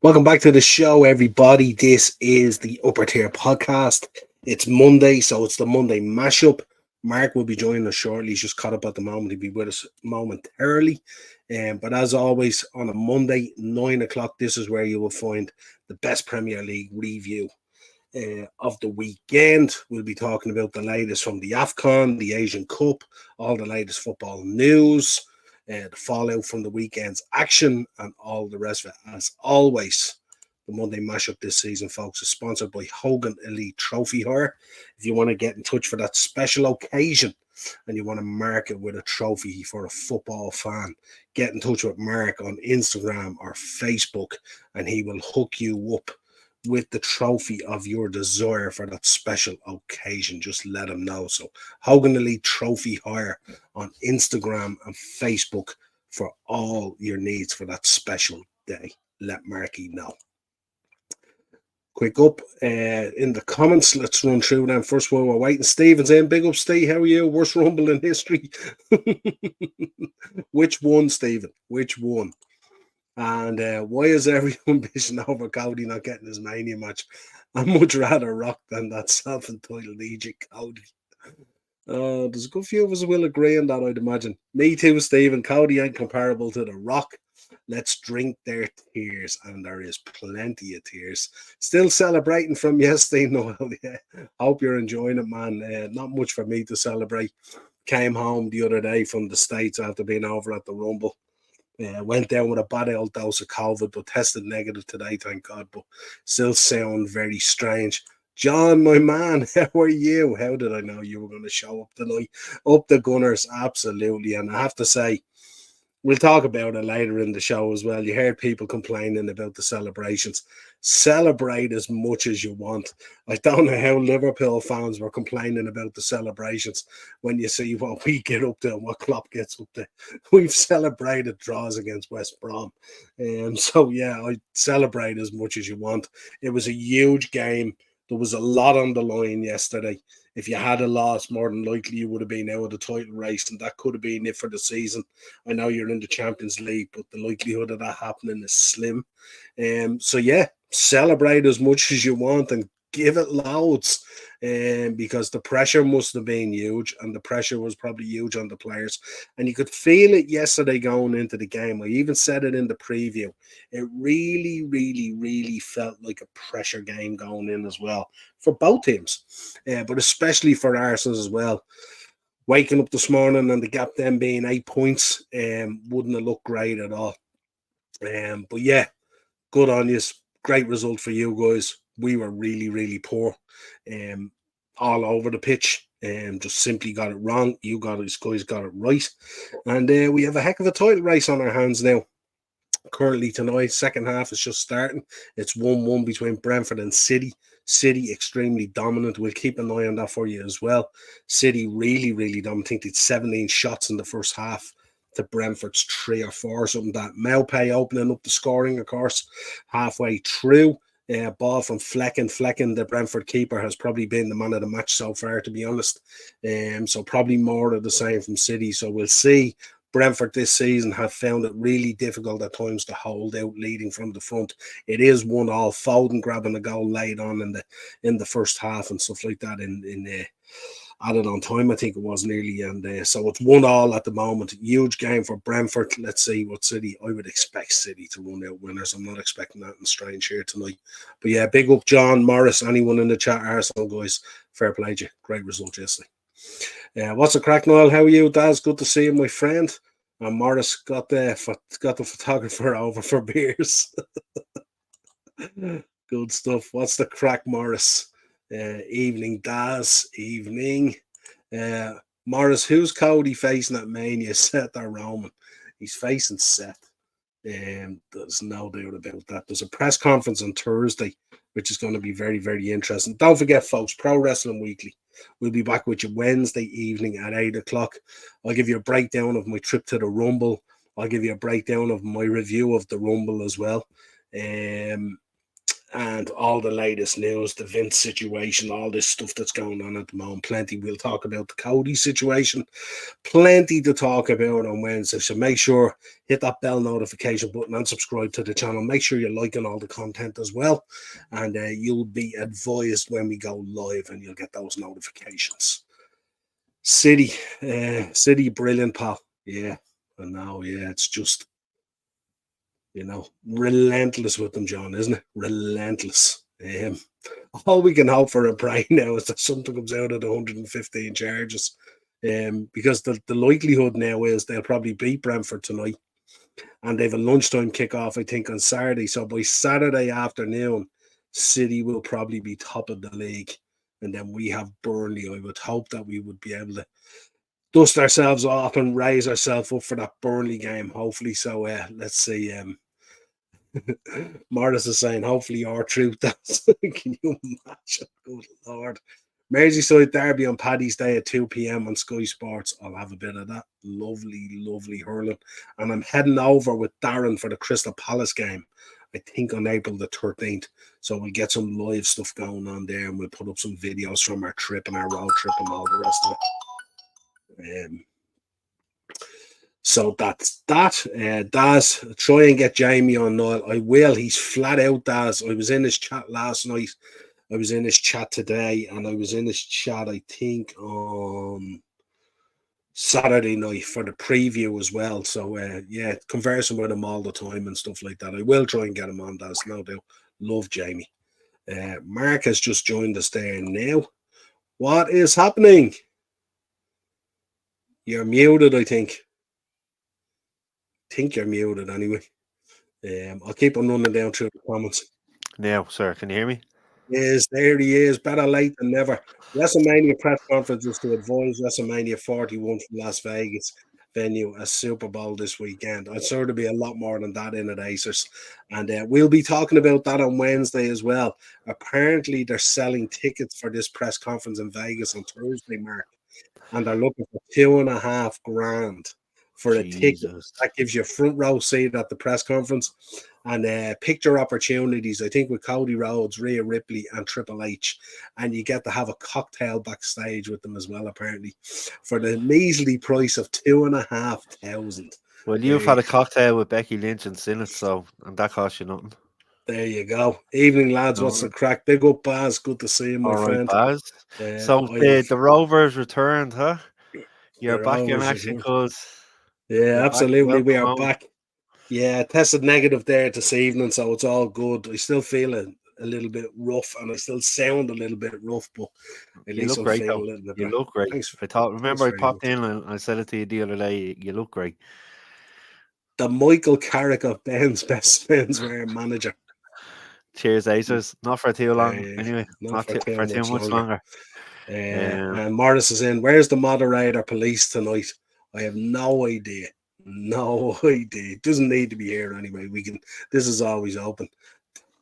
Welcome back to the show, everybody. This is the Upper Tier Podcast. It's Monday, so it's the Monday mashup. Mark will be joining us shortly. He's just caught up at the moment. He'll be with us momentarily. But as always, on a Monday, 9 o'clock, this is where you will find the best Premier League review of the weekend. We'll be talking about the latest from the AFCON, the Asian Cup, all the latest football news, the fallout from the weekend's action, and all the rest of it. As always, the Monday mashup this season, folks, is sponsored by Hogan Elite Trophy Hire. If you want to get in touch for that special occasion and you want to mark it with a trophy for a football fan, get in touch with Mark on Instagram or Facebook, and he will hook you up with the trophy of your desire for that special occasion. Just let him know. So Hogan Elite Trophy Hire on Instagram and Facebook for all your needs for that special day. Let Marky know. Quick up in the comments. Let's run through them. First one, we're waiting. Stephen's in. Big up, Steve. How are you? Worst rumble in history. Which one, Stephen? Which one? And why is everyone bitching over Cody not getting his Mania match? I'd much rather Rock than that self-entitled Egypt Cody. There's a good few of us who will agree on that, I'd imagine. Me too, Stephen. Cody ain't comparable to The Rock. Let's drink their tears, and there is plenty of tears. Still celebrating from yesterday, Noel. Yeah. Hope you're enjoying it, man. Not much for me to celebrate. Came home the other day from the States after being over at the Rumble. Went down with a bad old dose of COVID, but tested negative today, thank God. But still sound very strange. John, my man, how are you? How did I know you were going to show up tonight? Up the Gunners, absolutely. And I have to say, we'll talk about it later in the show as well. You heard people complaining about the celebrations. Celebrate as much as you want. I don't know how Liverpool fans were complaining about the celebrations when you see what we get up to and what Klopp gets up to. We've celebrated draws against West Brom. So, yeah, I celebrate as much as you want. It was a huge game. There was a lot on the line yesterday. If you had a loss, more than likely you would have been out of the title race, and that could have been it for the season. I know you're in the Champions League, but the likelihood of that happening is slim. So, yeah, celebrate as much as you want and give it loads, because the pressure must have been huge, and the pressure was probably huge on the players. And you could feel it yesterday going into the game. I even said it in the preview. It really, really, really felt like a pressure game going in as well for both teams, but especially for Arsenal as well. Waking up this morning and the gap then being 8 points wouldn't have looked great at all. But yeah, good on you. Great result for you guys. We were really, really poor all over the pitch. Just simply got it wrong. You guys got it right. And we have a heck of a title race on our hands now. Currently tonight, second half is just starting. It's 1-1 between Brentford and City. City extremely dominant. We'll keep an eye on that for you as well. City really, really dominant. I think it's 17 shots in the first half to Brentford's 3 or 4, something that. Maupay opening up the scoring, of course, halfway through. Ball from Flecken. Flecken, the Brentford keeper, has probably been the man of the match so far, to be honest. So probably more of the same from City. So we'll see. Brentford this season have found it really difficult at times to hold out leading from the front. It is 1-1. Foden grabbing the goal late on in the first half and stuff like that in added on time, I think it was nearly. And so it's 1-1 at the moment. Huge game for Brentford. Let's see what City. I would expect City to run out winners. I'm not expecting that in strange here tonight. But yeah, big up John, Morris, anyone in the chat, Arsenal guys. Fair play to you. Great result yesterday. What's the crack, Niall? How are you, Daz? Good to see you, my friend. And Morris got the photographer over for beers. Good stuff. What's the crack, Morris? Evening, Daz. Evening. Morris, who's Cody facing at Mania? Seth or Roman? He's facing Seth. There's no doubt about that. There's a press conference on Thursday, which is going to be very, very interesting. Don't forget, folks, Pro Wrestling Weekly. We'll be back with you Wednesday evening at 8 o'clock. I'll give you a breakdown of my trip to the Rumble. I'll give you a breakdown of my review of the Rumble as well. and all the latest news, the Vince situation, all this stuff that's going on at the moment. Plenty. We'll talk about the Cody situation. Plenty to talk about on Wednesday. So make sure hit that bell notification button and subscribe to the channel. Make sure you're liking all the content as well, and you'll be advised when we go live, and you'll get those notifications. City, brilliant, pal. Yeah, I know. Yeah, it's just relentless with them, John, isn't it? Relentless. All we can hope for a pray now is that something comes out of the 115 charges. Because the likelihood now is they'll probably beat Brentford tonight, and they have a lunchtime kickoff, I think, on Saturday. So by Saturday afternoon, City will probably be top of the league, and then we have Burnley. I would hope that we would be able to dust ourselves off and raise ourselves up for that Burnley game, hopefully. So let's see. Morris is saying, hopefully our truth does. Can you imagine? Good Lord. Merseyside Derby on Paddy's Day at 2 p.m. on Sky Sports. I'll have a bit of that. Lovely, lovely hurling. And I'm heading over with Darren for the Crystal Palace game, I think on April the 13th. So we'll get some live stuff going on there, and we'll put up some videos from our trip and our road trip and all the rest of it. So that's that. Daz, try and get Jamie on Niall. I will. He's flat out, Daz. I was in his chat last night. I was in his chat today, and I was in his chat, I think, on Saturday night for the preview as well. So, yeah, conversing with him all the time and stuff like that. I will try and get him on, Daz, no doubt. Love Jamie. Mark has just joined us there now. What is happening? You're muted, I think. You're muted anyway. I'll keep on running down through the comments. Now, sir, can you hear me? Yes, there he is. Better late than never. WrestleMania press conferences to advise WrestleMania 41 from Las Vegas venue a Super Bowl this weekend. I'm sure there'll be a lot more than that in at Acers. And we'll be talking about that on Wednesday as well. Apparently, they're selling tickets for this press conference in Vegas on Thursday, Mark. And they're looking for $2,500 for a ticket. That gives you a front row seat at the press conference, and picture opportunities, I think, with Cody Rhodes, Rhea Ripley, and Triple H. And you get to have a cocktail backstage with them as well, apparently, for the measly price of $2,500. Well, you've had a cocktail with Becky Lynch and Sinnott, and that cost you nothing. There you go. Evening, lads. What's the crack? Big up, Baz. Good to see you, my friend. Baz. So the Rovers returned, huh? You're back in action, cuz. Yeah, absolutely. We are back. Yeah, tested negative there this evening, so it's all good. I still feel a little bit rough, and I still sound a little bit rough, but at least I'm feeling a little bit better. You look great. Thanks. Remember, I popped in and I said it to you the other day. You look great. The Michael Carrick of Ben's best menswear manager. Cheers, Acers. Not for too long. Anyway, not for too much longer. And Morris is in. Where's the moderator police tonight? I have no idea. No idea. It doesn't need to be here anyway. This is always open.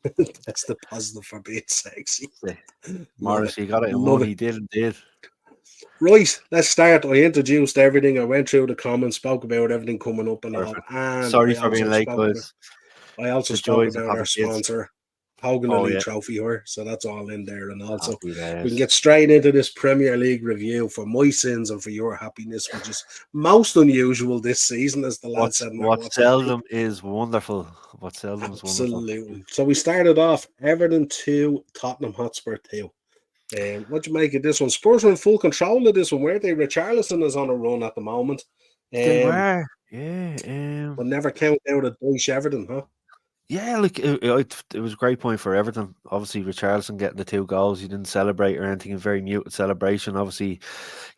That's the positive for being sexy. Morris, you got it in one. He did indeed. Right, let's start. I introduced everything. I went through the comments, spoke about everything coming up and all. And sorry for being late, guys. I also spoke about our sponsor, Hogan Elite Trophy here, so that's all in there. And also, we can get straight into this Premier League review for my sins and for your happiness, which is most unusual this season, as the lad said. What seldom is wonderful. What seldom is wonderful. Absolutely. So we started off Everton 2, Tottenham Hotspur 2. What do you make of this one? Spurs are in full control of this one, weren't they? Richarlison is on a run at the moment. They were, yeah. We'll never count out a Deutsche Everton, huh? Yeah, look, it was a great point for Everton. Obviously, Richarlison getting the 2 goals. He didn't celebrate or anything. A very muted celebration, obviously,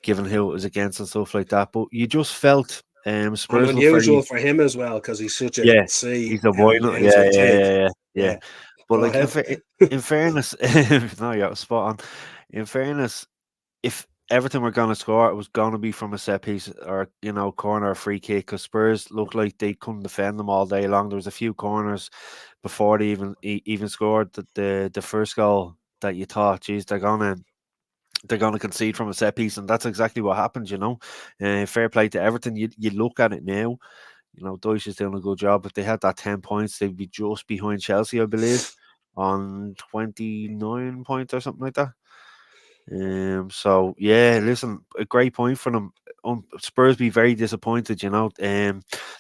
given who it was against and stuff like that. But you just felt Spurs and unusual for him as well, because he's such a he's a boy. Yeah. But like in fairness, no, yeah, spot on. In fairness, if Everton were going to score, it was going to be from a set piece or corner or free kick, because Spurs looked like they couldn't defend them all day long. There was a few corners before they even scored the first goal that you thought, geez, they're gonna concede from a set piece, and that's exactly what happened. Fair play to Everton. You look at it now. Deutsch is doing a good job. If they had that 10 points, they'd be just behind Chelsea, I believe. on 29 points or something like that. So yeah, listen, a great point for them. Spurs be very disappointed, you know. They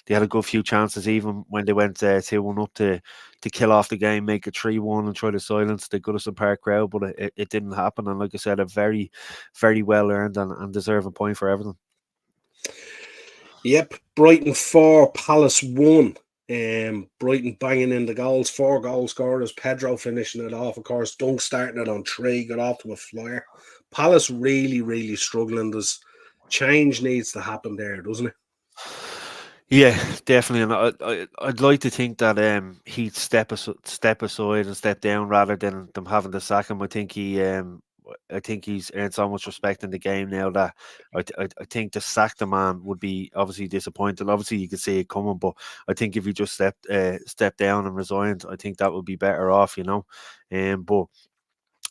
had a good few chances even when they went 2-1 up to kill off the game, make it 3-1, and try to silence the Goodison Park crowd, but it didn't happen. And like I said, a very, very well earned and deserving point for everything. Yep, Brighton 4, Palace 1. Brighton banging in the goals, 4 goal scorers. Pedro finishing it off, of course. Dunk starting it on 3, got off to a flyer. Palace really, really struggling. There's change needs to happen there, doesn't it? Yeah, definitely, and I'd like to think that he'd step aside and step down rather than them having to sack him. I think he's earned so much respect in the game now that I think to sack the man would be obviously disappointing. Obviously, you could see it coming, but I think if he just stepped down and resigned, I think that would be better off, you know. But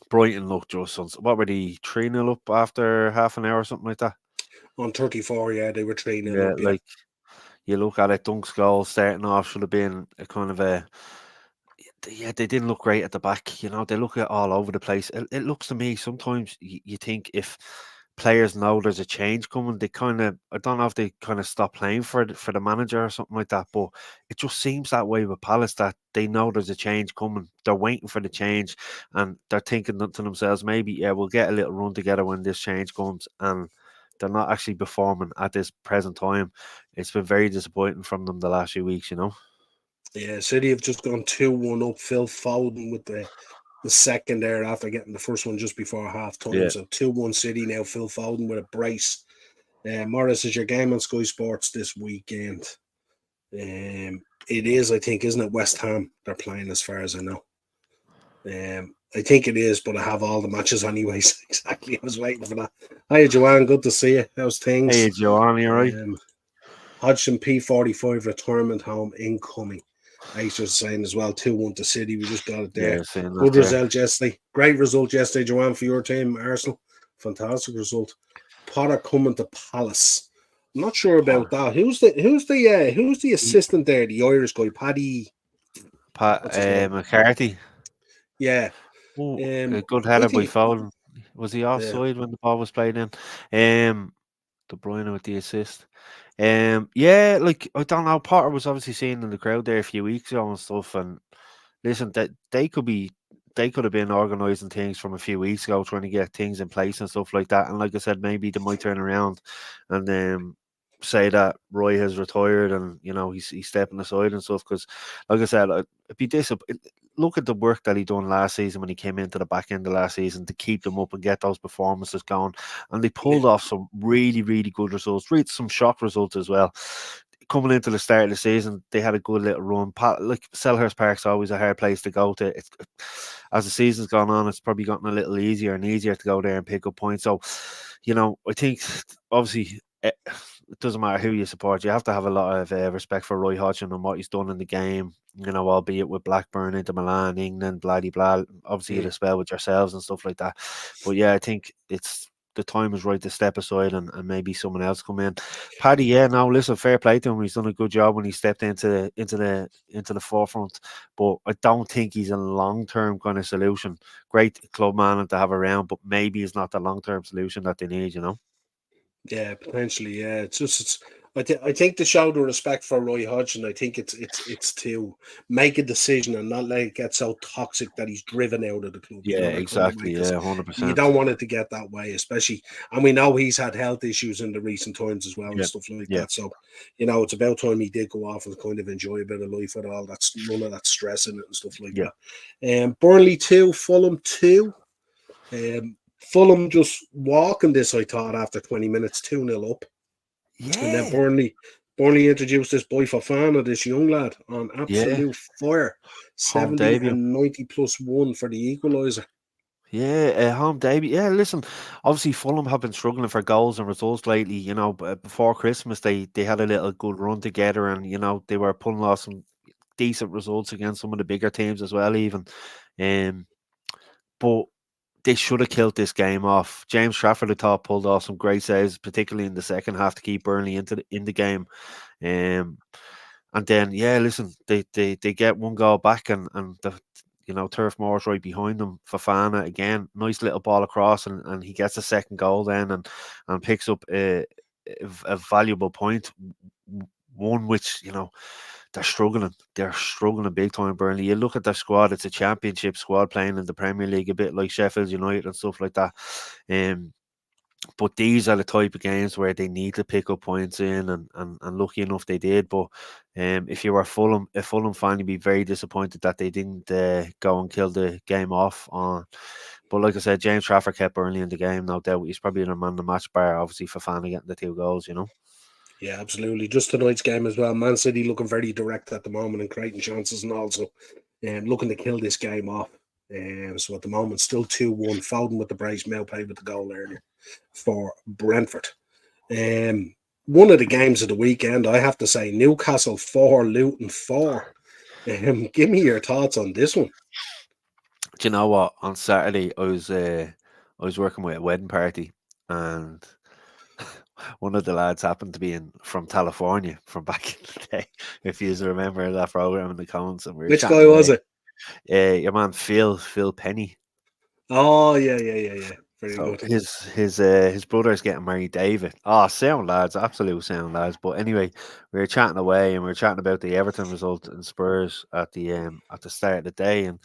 Brighton looked just what were they 3-0 up after half an hour or something like that? On 34, yeah, they were 3-0 Yeah, up, yeah. like you look at it, Dunk's goal starting off should have been a kind of a yeah, they didn't look great at the back. You know, they look at all over the place. It looks to me sometimes you think if players know there's a change coming, they kind of I don't know if they kind of stop playing for the manager or something like that. But it just seems that way with Palace that they know there's a change coming. They're waiting for the change, and they're thinking to themselves, maybe yeah, we'll get a little run together when this change comes, and they're not actually performing at this present time. It's been very disappointing from them the last few weeks. You know. Yeah, City have just gone 2-1 up. Phil Foden with the second there after getting the first one just before half time. Yeah. So 2-1 City now. Phil Foden with a brace. Morris is your game on Sky Sports this weekend. It is, I think, isn't it? West Ham they're playing, as far as I know. I think it is, but I have all the matches anyways. Exactly, I was waiting for that. Hiya, Joanne. Good to see you. How's things? Hey, Joanne, you right? Hodgson P45 retirement home incoming. Acer's saying as well 2-1 to City. We just got it there. Yeah, saying that Good there. result yesterday. Great result yesterday, Joanne, for your team, Arsenal. Fantastic result. Potter coming to Palace. I'm not sure about that. Who's the assistant there? The Irish guy, Paddy. What's his name? McCarthy. Yeah. Oh, a good I header by think. Foden. Was he Yeah. offside when the ball was played in? De Bruyne with the assist. Yeah, like I don't know. Potter was obviously seen in the crowd there a few weeks ago and stuff. And listen, that they could have been organising things from a few weeks ago, trying to get things in place and stuff like that. And like I said, maybe they might turn around and say that Roy has retired and you know he's stepping aside and stuff. Because like I said, it'd be look at the work that he done last season when he came into the back end of last season to keep them up and get those performances going, and they pulled off some really really good results, some shock results as well. Coming into the start of the season, they had a good little run. Like Selhurst Park's always a hard place to go to. As the season's gone on, it's probably gotten a little easier and easier to go there and pick up points. So, you know, I think obviously it doesn't matter who you support. You have to have a lot of respect for Roy Hodgson and what he's done in the game. You know, albeit with Blackburn, Inter Milan, England, blah blah. Obviously, you had a spell with yourselves and stuff like that. But yeah, I think the time is right to step aside and maybe someone else come in. Paddy, yeah, no, listen, fair play to him. He's done a good job when he stepped into the forefront. But I don't think he's a long term kind of solution. Great club man to have around, but maybe he's not the long term solution that they need. You know. Yeah, potentially. Yeah, I think to show the respect for Roy Hodgson, I think it's to make a decision and not let it get so toxic that he's driven out of the club. You Yeah, know, that kind of way, exactly. because Yeah, hundred you percent. don't want it to get that way, especially. And we know he's had health issues in the recent times as well and Yeah, stuff like yeah, that. So, you know, it's about time he did go off and kind of enjoy a bit of life with all that's none of that stress in it and stuff like yeah, that. Burnley 2, Fulham 2. Fulham just walking this, I thought, after 20 minutes, 2-0 up. And then yeah, Burnley introduced this boy Fofana, this young lad, on yeah. absolute fire. Home 70 debut. and 90 plus 1 for the equaliser. Yeah, home debut. Yeah, listen, obviously Fulham have been struggling for goals and results lately. You know, before Christmas they had a little good run together, and you know they were pulling off some decent results against some of the bigger teams as well. Even, um, but they should have killed this game off. James Trafford, I thought, pulled off some great saves, particularly in the second half to keep Burnley in the game. Um, and then yeah, listen, they get one goal back, and Turf Moor's right behind them. Fofana again, nice little ball across, and he gets a second goal then, and picks up a valuable point, one which they're struggling. They're struggling big time, Burnley. You look at their squad; it's a championship squad playing in the Premier League, a bit like Sheffield United and stuff like that. But these are the type of games where they need to pick up points in, and lucky enough they did. But if you were a Fulham fan, you'd be very disappointed that they didn't go and kill the game off on. But like I said, James Trafford kept Burnley in the game, no doubt. He's probably the man of the match bar, obviously, for Fana getting the 2 goals. Yeah, absolutely. Just tonight's game as well. Man City looking very direct at the moment and creating chances, and also looking to kill this game off. So at the moment, still 2-1. Foden with the brace, Maupay with the goal earlier for Brentford. One of the games of the weekend, I have to say, Newcastle 4, Luton 4. Give me your thoughts on this one. Do you know what? On Saturday, I was working with a wedding party, and one of the lads happened to be from California from back in the day. If you remember that program in the comments, and we were Which chatting guy was away. it? Your man Phil Penny. Oh yeah. Very So good. his brother's getting married, David. Oh, sound lads, absolute sound lads. But anyway, we were chatting away, and we were chatting about the Everton result in Spurs at the start of the day, and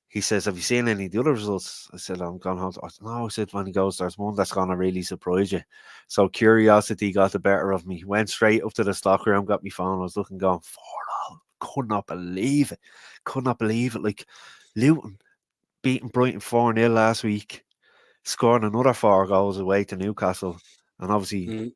he says, "Have you seen any of the other results?" I said, "I'm gone home." I said, "No," I said, "when he goes, there's one that's gonna really surprise you." So curiosity got the better of me. Went straight up to the stock room, got my phone. I was looking, going 4-0. Could not believe it. Could not believe it. Like Luton beating Brighton 4-0 last week, scoring another 4 goals away to Newcastle, and obviously Mm.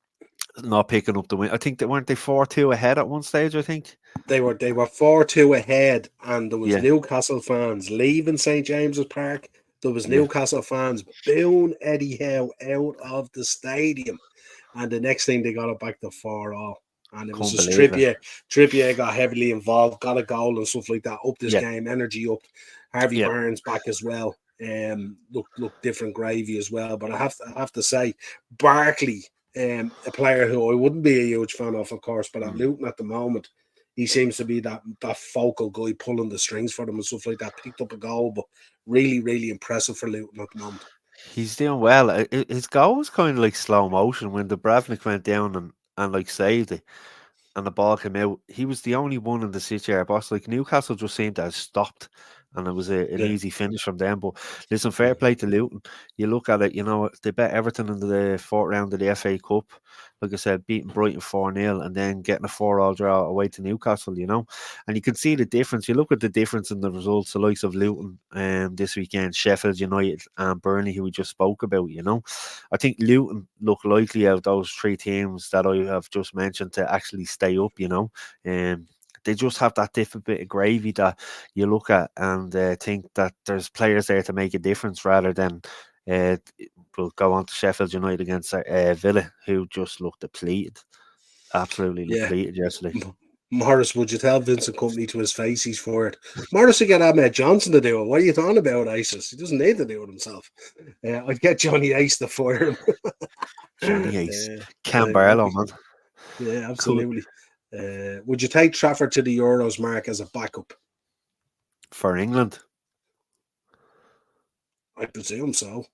not picking up the win. I think they weren't they 4-2 ahead at one stage. I think They were 4-2 ahead, and there was yeah, Newcastle fans leaving St James's Park. There was yeah, Newcastle fans booing Eddie Howe out of the stadium, and the next thing they got it back to 4-all. And it was couldn't just believe it. Trippier. Trippier got heavily involved, got a goal and stuff like that. Up this Yeah, game, energy up. Harvey yeah. Barnes back as well. Look different gravy as well. But I have to say, Barkley, a player who I wouldn't be a huge fan of course, but at Mm. Luton at the moment, he seems to be that focal guy pulling the strings for them and stuff like that. Picked up a goal, but really impressive for Luton at the moment. He's doing well. His goal was kind of like slow motion when the Bravnik went down and like saved it, and the ball came out. He was the only one in the City area box. Like Newcastle just seemed to have stopped, and it was an Yeah. easy finish from them. But listen, fair play to Luton. You look at it, they bet Everton in the fourth round of the FA Cup. Like I said, beating Brighton 4-0 and then getting a 4-all draw away to Newcastle, and you can see the difference. You look at the difference in the results, the likes of Luton this weekend, Sheffield United and Burnley, who we just spoke about. I think Luton look likely out of those three teams that I have just mentioned to actually stay up. They just have that different bit of gravy that you look at and think that there's players there to make a difference rather than uh, we'll go on to Sheffield United against Villa, who just looked depleted, absolutely Yeah. depleted yesterday. Morris, would you tell Vincent Company to his face he's for it? Morris would get Ahmed Johnson to do it. What are you talking about, ISIS? He doesn't need to do it himself. I'd get Johnny Ace to fire him. Johnny Ace, Cam Barlow, Exactly. man, Yeah, cool absolutely. Would you take Trafford to the Euros, Mark, as a backup? for England. I presume so.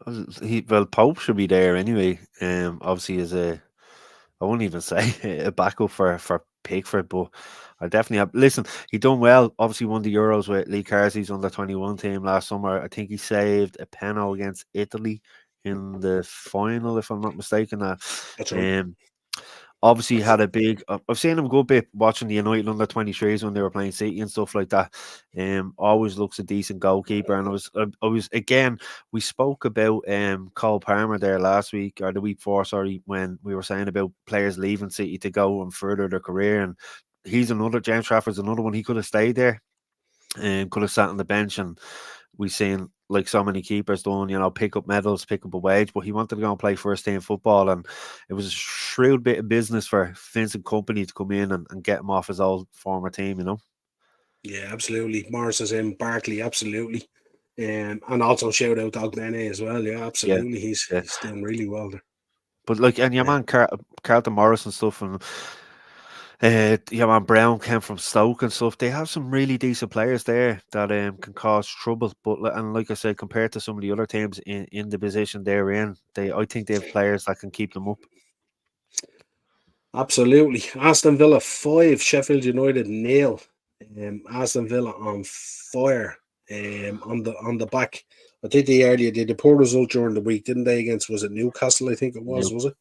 Well, Pope should be there anyway. Obviously, I wouldn't even say a backup for Pickford, but I definitely have. Listen, he done well. Obviously, won the Euros with Lee Carsey's under-21 team last summer. I think he saved a penalty against Italy in the final, if I'm not mistaken. That's right. Um, obviously had a big. I've seen him a good bit watching the United under-23s when they were playing City and stuff like that. Always looks a decent goalkeeper, and I was again. We spoke about Cole Palmer there last week or the week before, sorry, when we were saying about players leaving City to go and further their career, and he's another. James Trafford's another one. He could have stayed there and could have sat on the bench, and we've seen like so many keepers doing, pick up medals, pick up a wage, but he wanted to go and play first team football, and it was a shrewd bit of business for Vincent Company to come in and get him off his old former team. Yeah, absolutely. Morris is in. Barkley, absolutely. And also shout out Dog Bene as well. Yeah, Yeah, absolutely. yeah. He's doing really well there. But like, and your Yeah. man Carlton Morris and stuff, and Yeah, man, Brown came from Stoke and stuff. They have some really decent players there that can cause trouble. And like I said, compared to some of the other teams in the position they're in, I think they have players that can keep them up. Absolutely. Aston Villa 5, Sheffield United nil. Aston Villa on fire. On the back. I think they did a poor result during the week, didn't they? Against, was it Newcastle? I think it was it?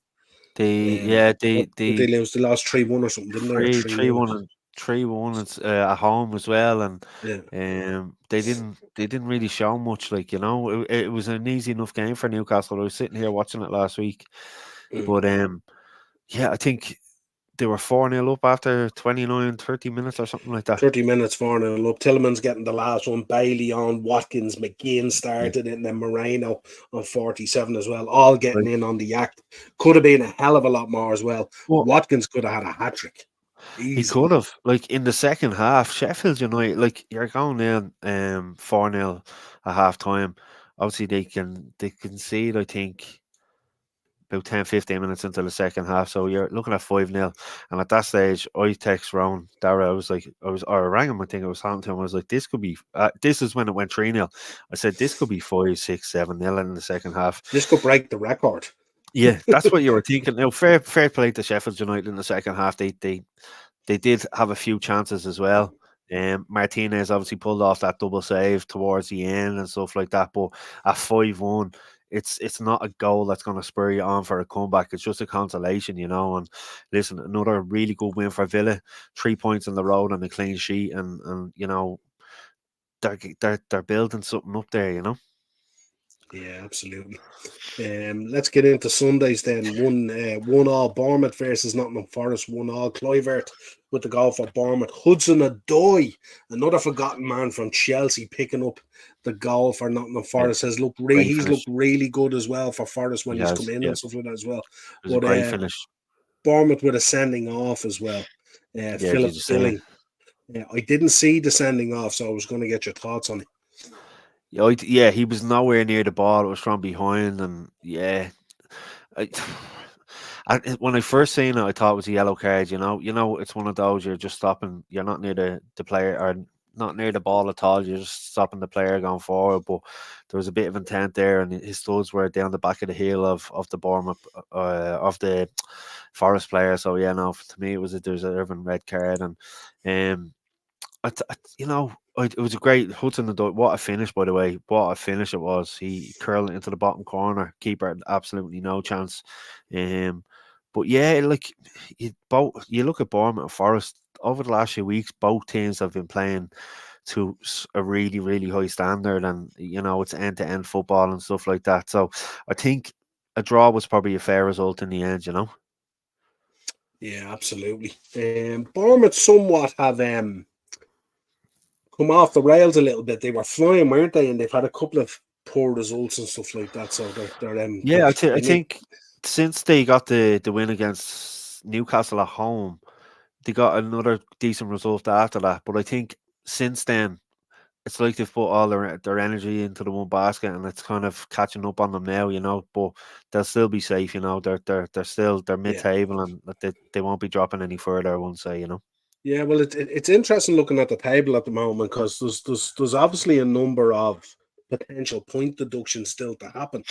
Yeah, What they lose? They lost 3-1 or something, didn't they? Or three 3-0? 1 and 3-1 at home as well, and Yeah. they didn't really show much. Like it was an easy enough game for Newcastle. I was sitting here watching it last week, Mm. but yeah, I think they were 4-0 up after 29, 30 minutes or something like that. 30 minutes, 4-0 up. Tillman's getting the last one. Bailey on, Watkins, McGinn Yeah, started it, and then Moreno on 47 as well. All getting like, in on the act. Could have been a hell of a lot more as well. well, Watkins could have had a hat trick. he Easy. could have, like, in the second half. Sheffield United, like, you're going in 4-0 at half time. Obviously, they concede, I think, about 10, 15 minutes into the second half. So you're looking at 5-0. And at that stage, I text Ron Dara. I was like, or I rang him. I think I was talking to him. I was like, this could be, this is when it went 3-0. I said, this could be 5, 6, 7-0 in the second half. This could break the record. Yeah, that's what you were thinking. Now, fair play to Sheffield United in the second half. They did have a few chances as well. Martinez obviously pulled off that double save towards the end and stuff like that. But at 5-1, it's not a goal that's going to spur you on for a comeback. It's just a consolation, And listen, another really good win for Villa. 3 points on the road and a clean sheet, and they're building something up there. Yeah, absolutely. Let's get into Sundays then. 1-1 Bournemouth versus Nottingham Forest. 1-1 Clivert with the goal for Bournemouth. Hudson Odoi, another forgotten man from Chelsea, picking up the goal for Nottingham Yeah, Forest. great He's finish. looked really good as well for Forest He when he's come has. in Yeah, and it stuff like that as well. was a But great finish. Bournemouth with a sending off as well. Yeah, did Philip you see it? Billing. I didn't see the sending off, so I was going to get your thoughts on it. Yeah, he was nowhere near the ball. It was from behind, and yeah, I, when I first seen it, I thought it was a yellow card. It's one of those you're just stopping. You're not near the player or not near the ball at all. You're just stopping the player going forward. But there was a bit of intent there, and his studs were down the back of the heel of the Bournemouth of the Forest player. So yeah, no, to me there's a urban red card, and it was a great Hudson. What a finish, by the way! What a finish it was. He curled it into the bottom corner. Keeper had absolutely no chance. Um, but yeah, like you look at Bournemouth and Forest over the last few weeks. Both teams have been playing to a really, really high standard, and it's end-to-end football and stuff like that. So I think a draw was probably a fair result in the end. Yeah, absolutely. Bournemouth somewhat have come off the rails a little bit. They were flying, weren't they? And they've had a couple of poor results and stuff like that. So Yeah, I they need. think since they got the win against Newcastle at home, they got another decent result after that. But I think since then, it's like they've put all their energy into the one basket, and it's kind of catching up on them now. But they'll still be safe. They're mid Yeah, table, and they won't be dropping any further. I won't say. yeah. Well, it's interesting looking at the table at the moment because there's obviously a number of potential point deductions still to happen.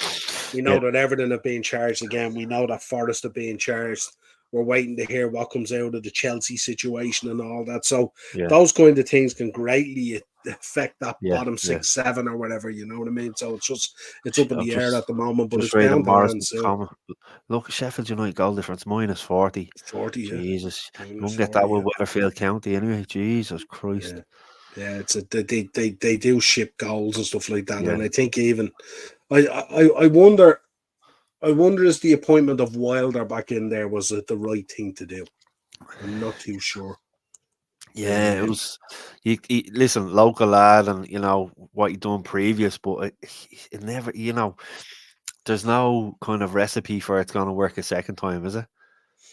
We know Yeah, that Everton are being charged again. We know that Forest are being charged. We're waiting to hear what comes out of the Chelsea situation and all that. So yeah, those kind of things can greatly affect that yeah, bottom yeah. 6, 7 or whatever. You know what I mean? So it's up in I've the air just at the moment, but just it's reading bound to land Morrison's soon. comment. Look, Sheffield United goal difference -40. 40, yeah, Jesus, you minus won't get that 40, with yeah, Weatherfield County anyway. Jesus yeah. Christ. Yeah, they do ship goals and stuff like that, Yeah. and I think even I wonder is the appointment of Wilder back in there was it the right thing to do? I'm not too sure. Yeah, it Um, was. Listen, local lad, and what he done previous, but it never. There's no kind of recipe for it's going to work a second time, is it?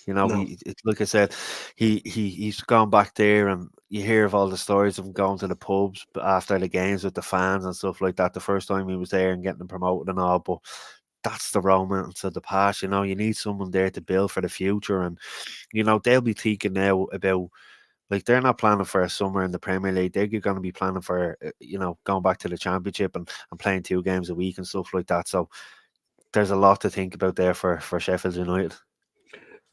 no, It's like I said, he's gone back there, and you hear of all the stories of him going to the pubs after the games with the fans and stuff like that. The first time he was there and getting them promoted and all, but that's the romance of the past. You need someone there to build for the future, and they'll be thinking now about. Like, they're not planning for a summer in the Premier League. They're going to be planning for, going back to the Championship and playing 2 games a week and stuff like that. So there's a lot to think about there for Sheffield United.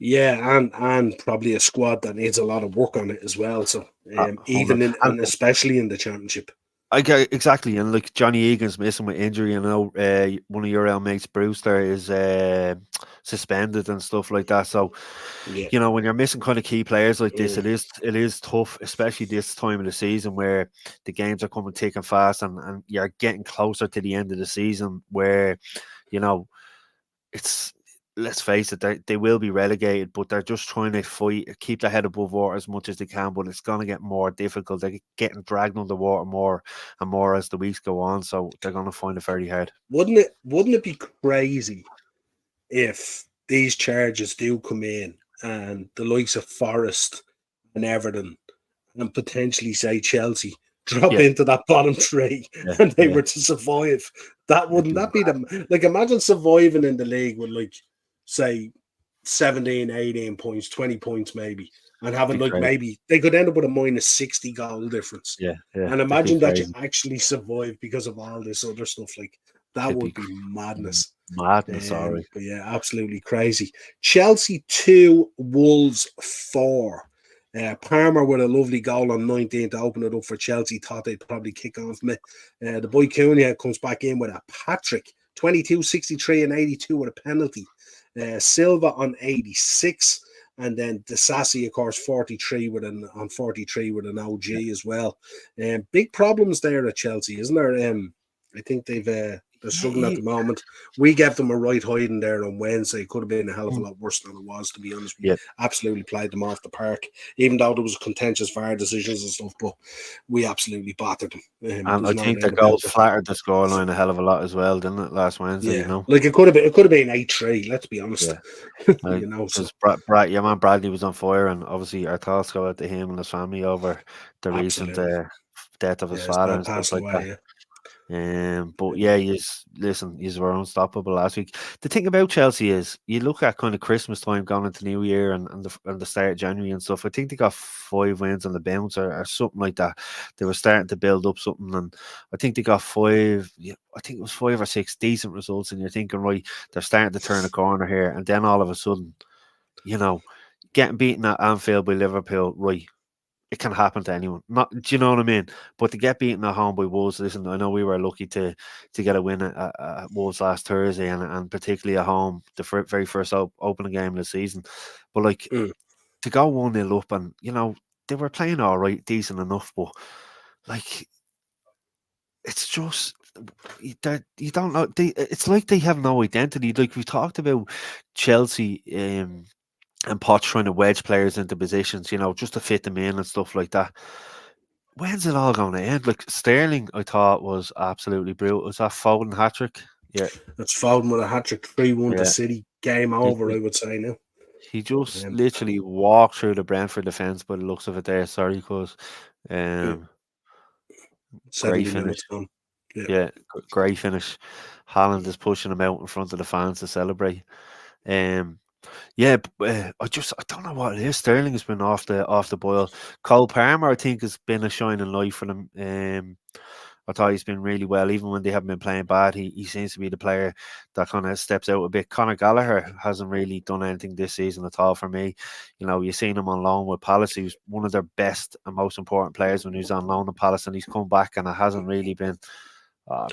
Yeah, and probably a squad that needs a lot of work on it as well. So even and especially in the Championship. Exactly, and like Johnny Egan's missing with injury. One of your old mates, Brewster, is suspended and stuff like that. So, when you're missing kind of key players like this, it is tough, especially this time of the season where the games are coming thick and fast, and you're getting closer to the end of the season where, it's. Let's face it, they will be relegated, but they're just trying to fight, keep their head above water as much as they can. But it's going to get more difficult. They're getting dragged underwater more and more as the weeks go on, so they're going to find it very hard. Wouldn't it be crazy if these charges do come in and the likes of Forest and Everton and potentially say Chelsea drop into that bottom three and they were to survive? Wouldn't that be them? Like, imagine surviving in the league with, like, say 17, 18 points, 20 points maybe, and having maybe they could end up with a minus 60 goal difference. And imagine that you actually survive because of all this other stuff. Like, that would be madness. Sorry. But yeah, absolutely crazy. Chelsea 2, Wolves 4. Palmer with a lovely goal on 19 to open it up for Chelsea. Thought they'd probably kick on from it. The boy Cunha comes back in with a Patrick, 22, 63 and 82 with a penalty. Silva on 86. And then Disasi, of course, 43 with an OG as well. Big problems there at Chelsea, isn't there? I think they're struggling at the moment. We gave them a right hiding there on Wednesday. It could have been a hell of a lot worse than it was, to be honest. We absolutely played them off the park, even though there was contentious VAR decisions and stuff, but we absolutely battered them. And I think the goal flattered the scoreline a hell of a lot as well, didn't it, last Wednesday? Like, it could have been 8-3, let's be honest. Because your man Bradley was on fire, and obviously our thoughts go out to him and his family over the recent death of his father and stuff like that. But you were unstoppable last week. The thing about Chelsea is, you look at kind of Christmas time going into New Year and the start of January and stuff. I think they got 5 wins on the bounce or something like that. They were starting to build up something, and I think they got 5. I think it was 5 or 6 decent results, and you're thinking, right, they're starting to turn a corner here, and then all of a sudden, getting beaten at Anfield by Liverpool, right? It can happen to anyone. Do you know what I mean? But to get beaten at home by Wolves, listen, I know we were lucky to get a win at Wolves last Thursday, and particularly at home, the very first opening game of the season. But like, to go 1-0 up, and they were playing all right, decent enough, but like, it's just that you don't know. It's like they have no identity. Like, we talked about Chelsea. And Poch trying to wedge players into positions, just to fit them in and stuff like that. When's it all going to end? Like, Sterling, I thought, was absolutely brutal. Was that Foden hat-trick? Yeah. That's Foden with a hat-trick, 3-1 to City. Game over, I would say now. He just literally walked through the Brentford defence by the looks of it there. Sorry, because 70 great minutes finish. gone. Yeah, great finish. Haaland is pushing him out in front of the fans to celebrate. I don't know what it is. Sterling has been off the boil. Cole Palmer, I think, has been a shining light for them. I thought he's been really well, even when they haven't been playing bad. He seems to be the player that kind of steps out a bit. Conor Gallagher hasn't really done anything this season at all for me. You've seen him on loan with Palace. He was one of their best and most important players when he was on loan at Palace, and he's come back, and it hasn't really been.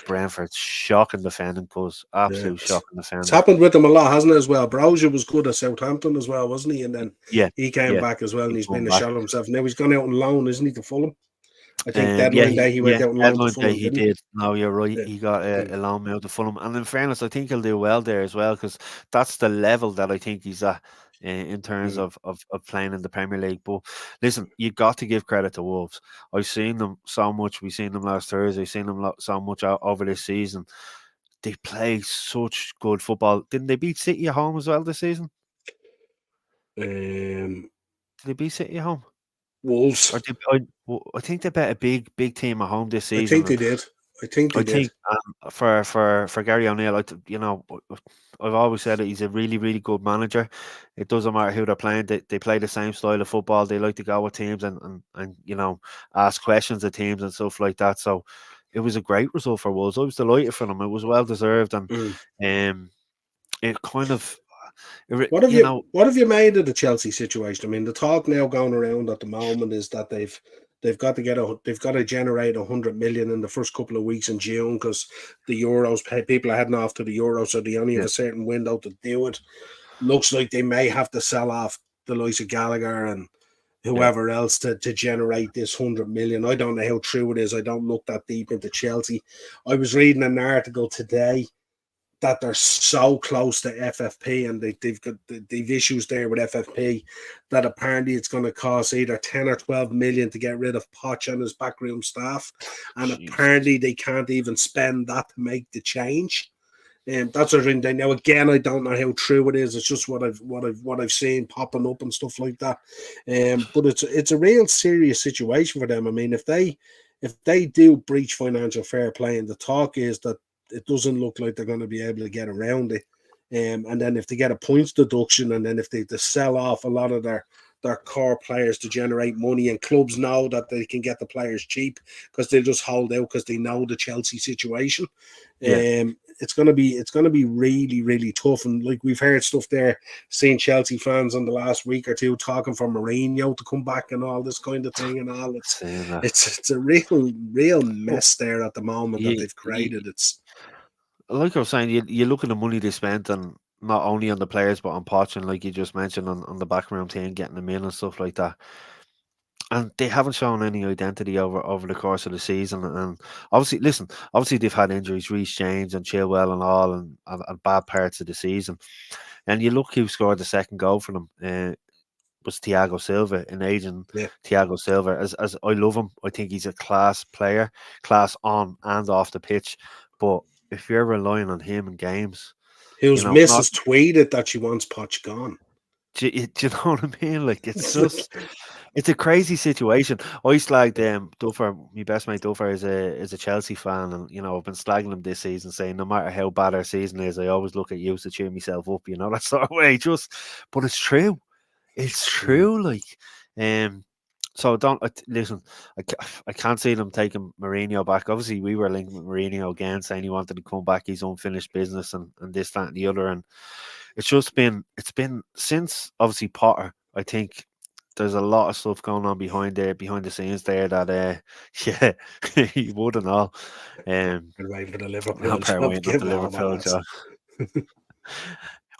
Brentford, shocking defending, absolute shocking defending. It's happened with him a lot, hasn't it, as well? Browser was good at Southampton as well, wasn't he? And then he came back as well, and he's been a shot himself. Now he's gone out on loan, isn't he, to Fulham? I think deadline day he went out on loan to Fulham. He did. No, you're right. He got a loan out to Fulham, and in fairness, I think he'll do well there as well, because that's the level that I think he's at in terms of playing in the Premier League. But listen, you got to give credit to Wolves. I've seen them so much. We've seen them last Thursday. I've seen them so much over this season. They play such good football. Didn't they beat City at home as well this season? Did they beat City at home? Wolves. I think they bet a big team at home this season. I think they did. I think they I did. think for Gary O'Neill, I've always said that he's a really, really good manager. It doesn't matter who they're playing; they play the same style of football. They like to go with teams and ask questions of teams and stuff like that. So it was a great result for Wolves. I was delighted for them. It was well deserved, and Mm. it kind of, What have you made of the Chelsea situation? I mean, the talk now going around at the moment is that they've got to generate 100 million in the first couple of weeks in June because the Euros people are heading off to the Euros, so they only have yeah, a certain window to do it. Looks like they may have to sell off the likes of Gallagher and yeah, whoever else to generate this 100 million. I don't know how true it is. I don't look that deep into Chelsea. I was reading an article today that they're so close to FFP and they've issues there with FFP that apparently it's going to cost either 10 or 12 million to get rid of Poch and his backroom staff, and Jesus, apparently they can't even spend that to make the change. That's what they now. Again, I don't know how true it is. It's just what I've seen popping up and stuff like that. But it's a real serious situation for them. I mean, if they do breach financial fair play, and the talk is that it doesn't look like they're going to be able to get around it. And then if they get a points deduction, and then if they sell off a lot of their core players to generate money, and clubs know that they can get the players cheap because they'll just hold out because they know the Chelsea situation. yeah. It's gonna be really, really tough. And like we've heard stuff there, seeing Chelsea fans on the last week or two talking for Mourinho to come back and all this kind of thing and all. Saying that. It's a real But mess there at the moment that you, they've you, created. It's like I was saying, you look at the money they spent on not only on the players but on Poch and like you just mentioned on the backroom team getting them in and stuff like that. And they haven't shown any identity over the course of the season. And obviously they've had injuries, Reece James and Chilwell and all, and bad parts of the season. And you look who scored the second goal for them. Was Thiago Silva, an agent. yeah. Thiago Silva. As I love him, I think he's a class player, class on and off the pitch. But if you're relying on him in games, Whose not missus tweeted that she wants Poch gone. do you know what I mean? Like it's a crazy situation. I slagged Duffer, my best mate Duffer is a Chelsea fan, and I've been slagging him this season, saying no matter how bad our season is, I always look at you to cheer myself up, that sort of way. But it's true. It's Mm. true, like, so don't listen. I can't see them taking Mourinho back. Obviously, we were linked with Mourinho again, saying he wanted to come back, his unfinished business, and this, that, and the other. And it's been since obviously Potter. I think there's a lot of stuff going on behind the scenes there that yeah, he would and all. Been waiting for the Now Liverpool pair job. waiting on Give the him over, Liverpool lads. job.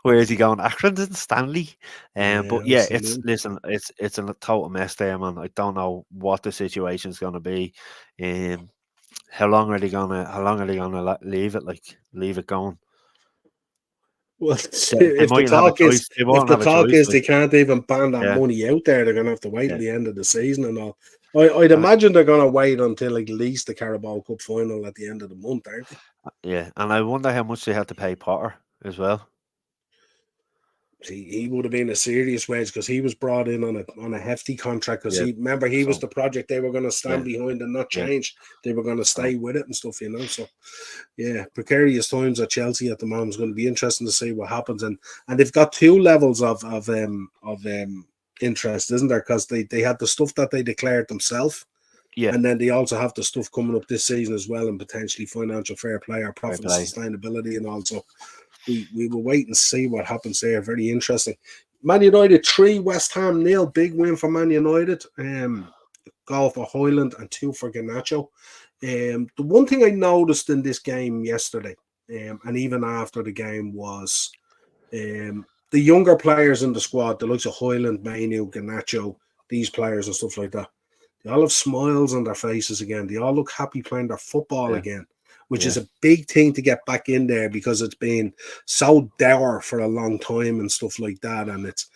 Where is he going? Accrington, Stanley. Yeah, But yeah, it's absolutely. listen, it's a total mess there, man. I don't know what the situation's going to be. Um, how long are they gonna leave it? Like leave it going? Well, They mightn't have a choice. They if won't the have a talk choice. is Like they can't even ban that yeah, money out there, they're gonna have to wait till yeah, the end of the season and all. I'd and imagine they're gonna wait until at least the Carabao Cup final at the end of the month, aren't they? yeah, and I wonder how much they had to pay Potter as well. He would have been a serious wage because he was brought in on a hefty contract because Yeah. he was So the project they were going to stand yeah, behind and not yeah. change. They were going to So stay with it and stuff. So yeah, precarious times at Chelsea at the moment. Is going to be interesting to see what happens, and they've got two levels of interest, isn't there? Because they had the stuff that they declared themselves. yeah, And then they also have the stuff coming up this season as well, and potentially financial fair play or fair profit and play. sustainability, and also we will wait and see what happens there. Very interesting. Man United 3, West Ham nil. Big win for Man United. Goal for Hoyland and 2 for Garnacho. The one thing I noticed in this game yesterday, and even after the game, was the younger players in the squad, the likes of Hoyland, Mainu, Garnacho, these players and stuff like that. They all have smiles on their faces again. They all look happy playing their football Yeah, again, which yeah. is a big thing to get back in there because it's been so dour for a long time and stuff like that. And it's,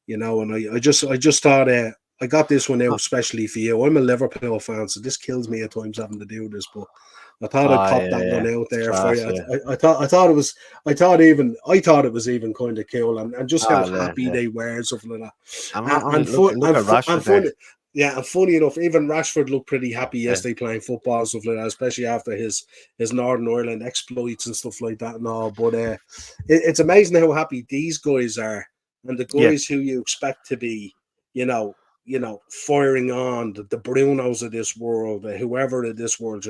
and I just thought I got this one out Oh, especially for you. I'm a Liverpool fan, so this kills me at times having to do this, but I thought I'd pop yeah, that one yeah. out It's there for class. you. Yeah. I thought it was even kind of cool, and just how Yeah, happy yeah. they were and stuff like that. And And, not only and fun look and, at fu- and Rashford funny there. Yeah, and funny enough, even Rashford looked pretty happy Yeah, yesterday playing football and stuff like that, especially after his Northern Ireland exploits and stuff like that and all. But it's amazing how happy these guys are, and the yeah. guys who you expect to be, you know, firing on the Brunos of this world, whoever of this world,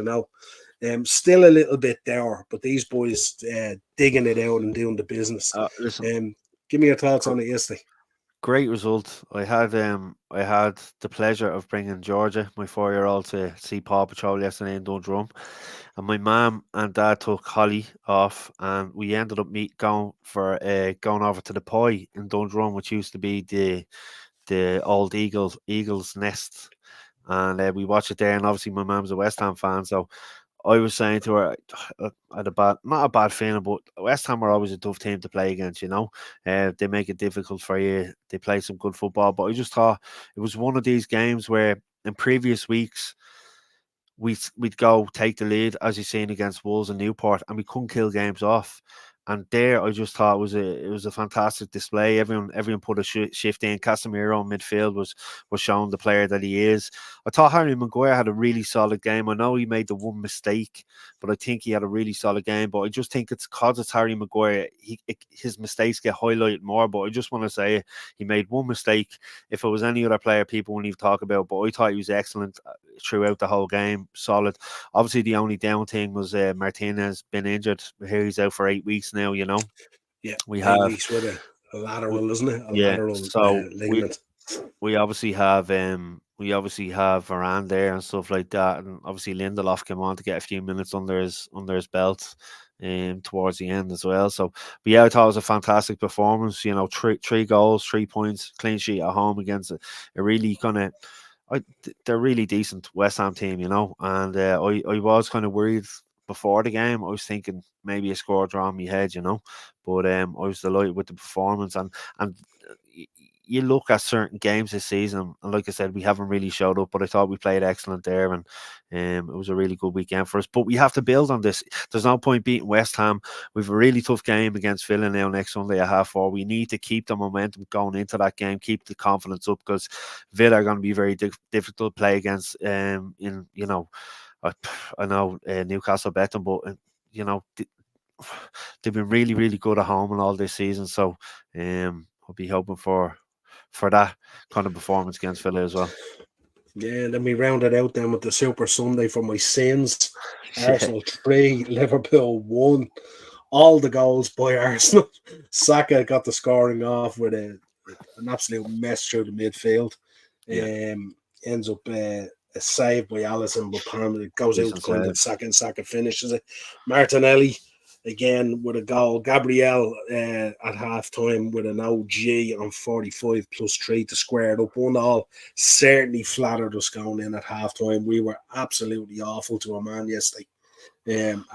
still a little bit there, but these boys digging it out and doing the business. Listen, Give me your thoughts gr- on it yesterday. great result. I had the pleasure of bringing Georgia, my 4-year-old, to see Paw Patrol yesterday in Dundrum, and my mum and dad took Holly off, and we ended up going over to the Pie in Dundrum, which used to be the old Eagles nest, and we watched it there. And obviously, my mum's a West Ham fan, so I was saying to her, I had not a bad feeling, but West Ham are always a tough team to play against. They make it difficult for you. They play some good football, but I just thought it was one of these games where in previous weeks we'd go take the lead, as you've seen against Wolves and Newport, and we couldn't kill games off. And there, I just thought it was a fantastic display. Everyone put a shift in. Casemiro in midfield was showing the player that he is. I thought Harry Maguire had a really solid game. I know he made the one mistake, but I think he had a really solid game. But I just think it's because it's Harry Maguire, his mistakes get highlighted more. But I just want to say he made one mistake. If it was any other player, people wouldn't even talk about. But I thought he was excellent throughout the whole game. Solid. Obviously, the only down thing was Martinez been injured. Here he's out for 8 weeks now. Yeah, We 8 weeks have, with a we, lateral, isn't it? A yeah. lateral So ligament. we obviously have Varane there and stuff like that, and obviously Lindelof came on to get a few minutes under his belt. Towards the end as well. So, but yeah, I thought it was a fantastic performance. Three goals, 3 points, clean sheet at home against a really kind of they're really decent West Ham team, and I was kind of worried before the game. I was thinking maybe a score draw in my head, but I was delighted with the performance, and you look at certain games this season, and like I said, we haven't really showed up, but I thought we played excellent there, and it was a really good weekend for us. But we have to build on this. There's no point beating West Ham. We've a really tough game against Villa now next Sunday at 4:30. We need to keep the momentum going into that game, keep the confidence up, because Villa are going to be very difficult to play against. I, I know Newcastle bet them, but you know they've been really, really good at home and all this season. So I'll be hoping for that kind of performance against Villa as well. Yeah, let me round it out then with the Super Sunday for my sins. Yeah, Arsenal 3, Liverpool 1. All the goals by Arsenal. Saka got the scoring off with an absolute mess through the midfield. yeah, Ends up a save by Allison, but Palmer goes out decent kind save. of Saka finishes it. Martinelli again with a goal. Gabriel at half time with an OG on 45 plus 3 to square it up. 1-1 certainly flattered us going in at half time. We were absolutely awful to a man yesterday.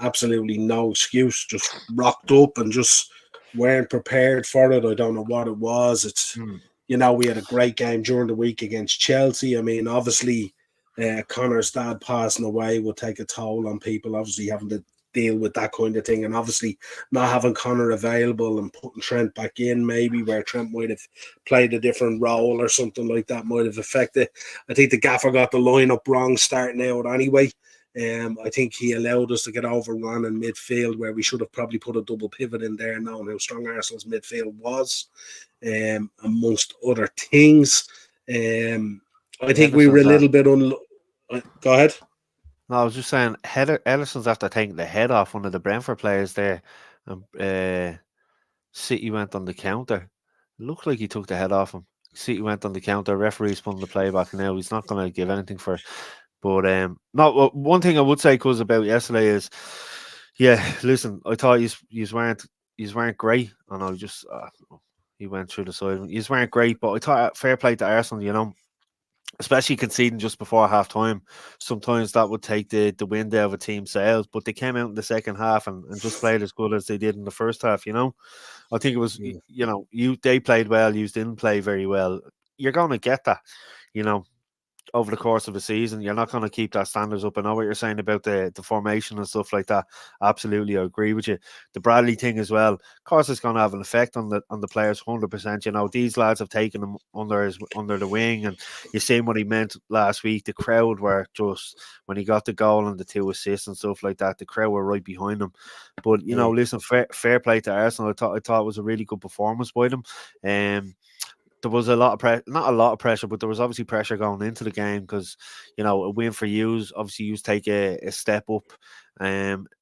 Absolutely no excuse. Just rocked up and just weren't prepared for it. I don't know what it was. Hmm. We had a great game during the week against Chelsea. I mean, obviously, Connor's dad passing away will take a toll on people. Obviously, having to deal with that kind of thing, and obviously not having Connor available and putting Trent back in, maybe where Trent might have played a different role or something like that might have affected. I think the gaffer got the lineup wrong starting out anyway. I think he allowed us to get overrun in midfield where we should have probably put a double pivot in there, knowing how strong Arsenal's midfield was, amongst other things. I think we were a Edison's at. little bit Go ahead. No, I was just saying, Edison's after taking the head off one of the Brentford players there, and City went on the counter. It looked like he took the head off him. City went on the counter. Referee's pulling the play back now. He's not going to give anything for it. But one thing I would say, cuz about yesterday is, yeah, listen, I thought you weren't great. I know just he went through the side. You weren't great, but I thought fair play to Arsenal. Especially conceding just before half time. Sometimes that would take the wind out of a team's sails, but they came out in the second half and just played as good as they did in the first half. I think it was, they played well, you didn't play very well. You're going to get that, you know. over the course of a season. You're not going to keep that standards up. I know what you're saying about the formation and stuff like that. Absolutely, I agree with you. The Bradley thing as well. Of course, it's going to have an effect on the players. 100%. You know, these lads have taken him under the wing, and you seen what he meant last week. The crowd were just, when he got the goal and the 2 assists and stuff like that, the crowd were right behind him. But you know, listen, fair play to Arsenal. I thought it was a really good performance by them. There was a lot of not a lot of pressure, but there was obviously pressure going into the game because, you know, a win for Hughes, obviously Hughes take a step up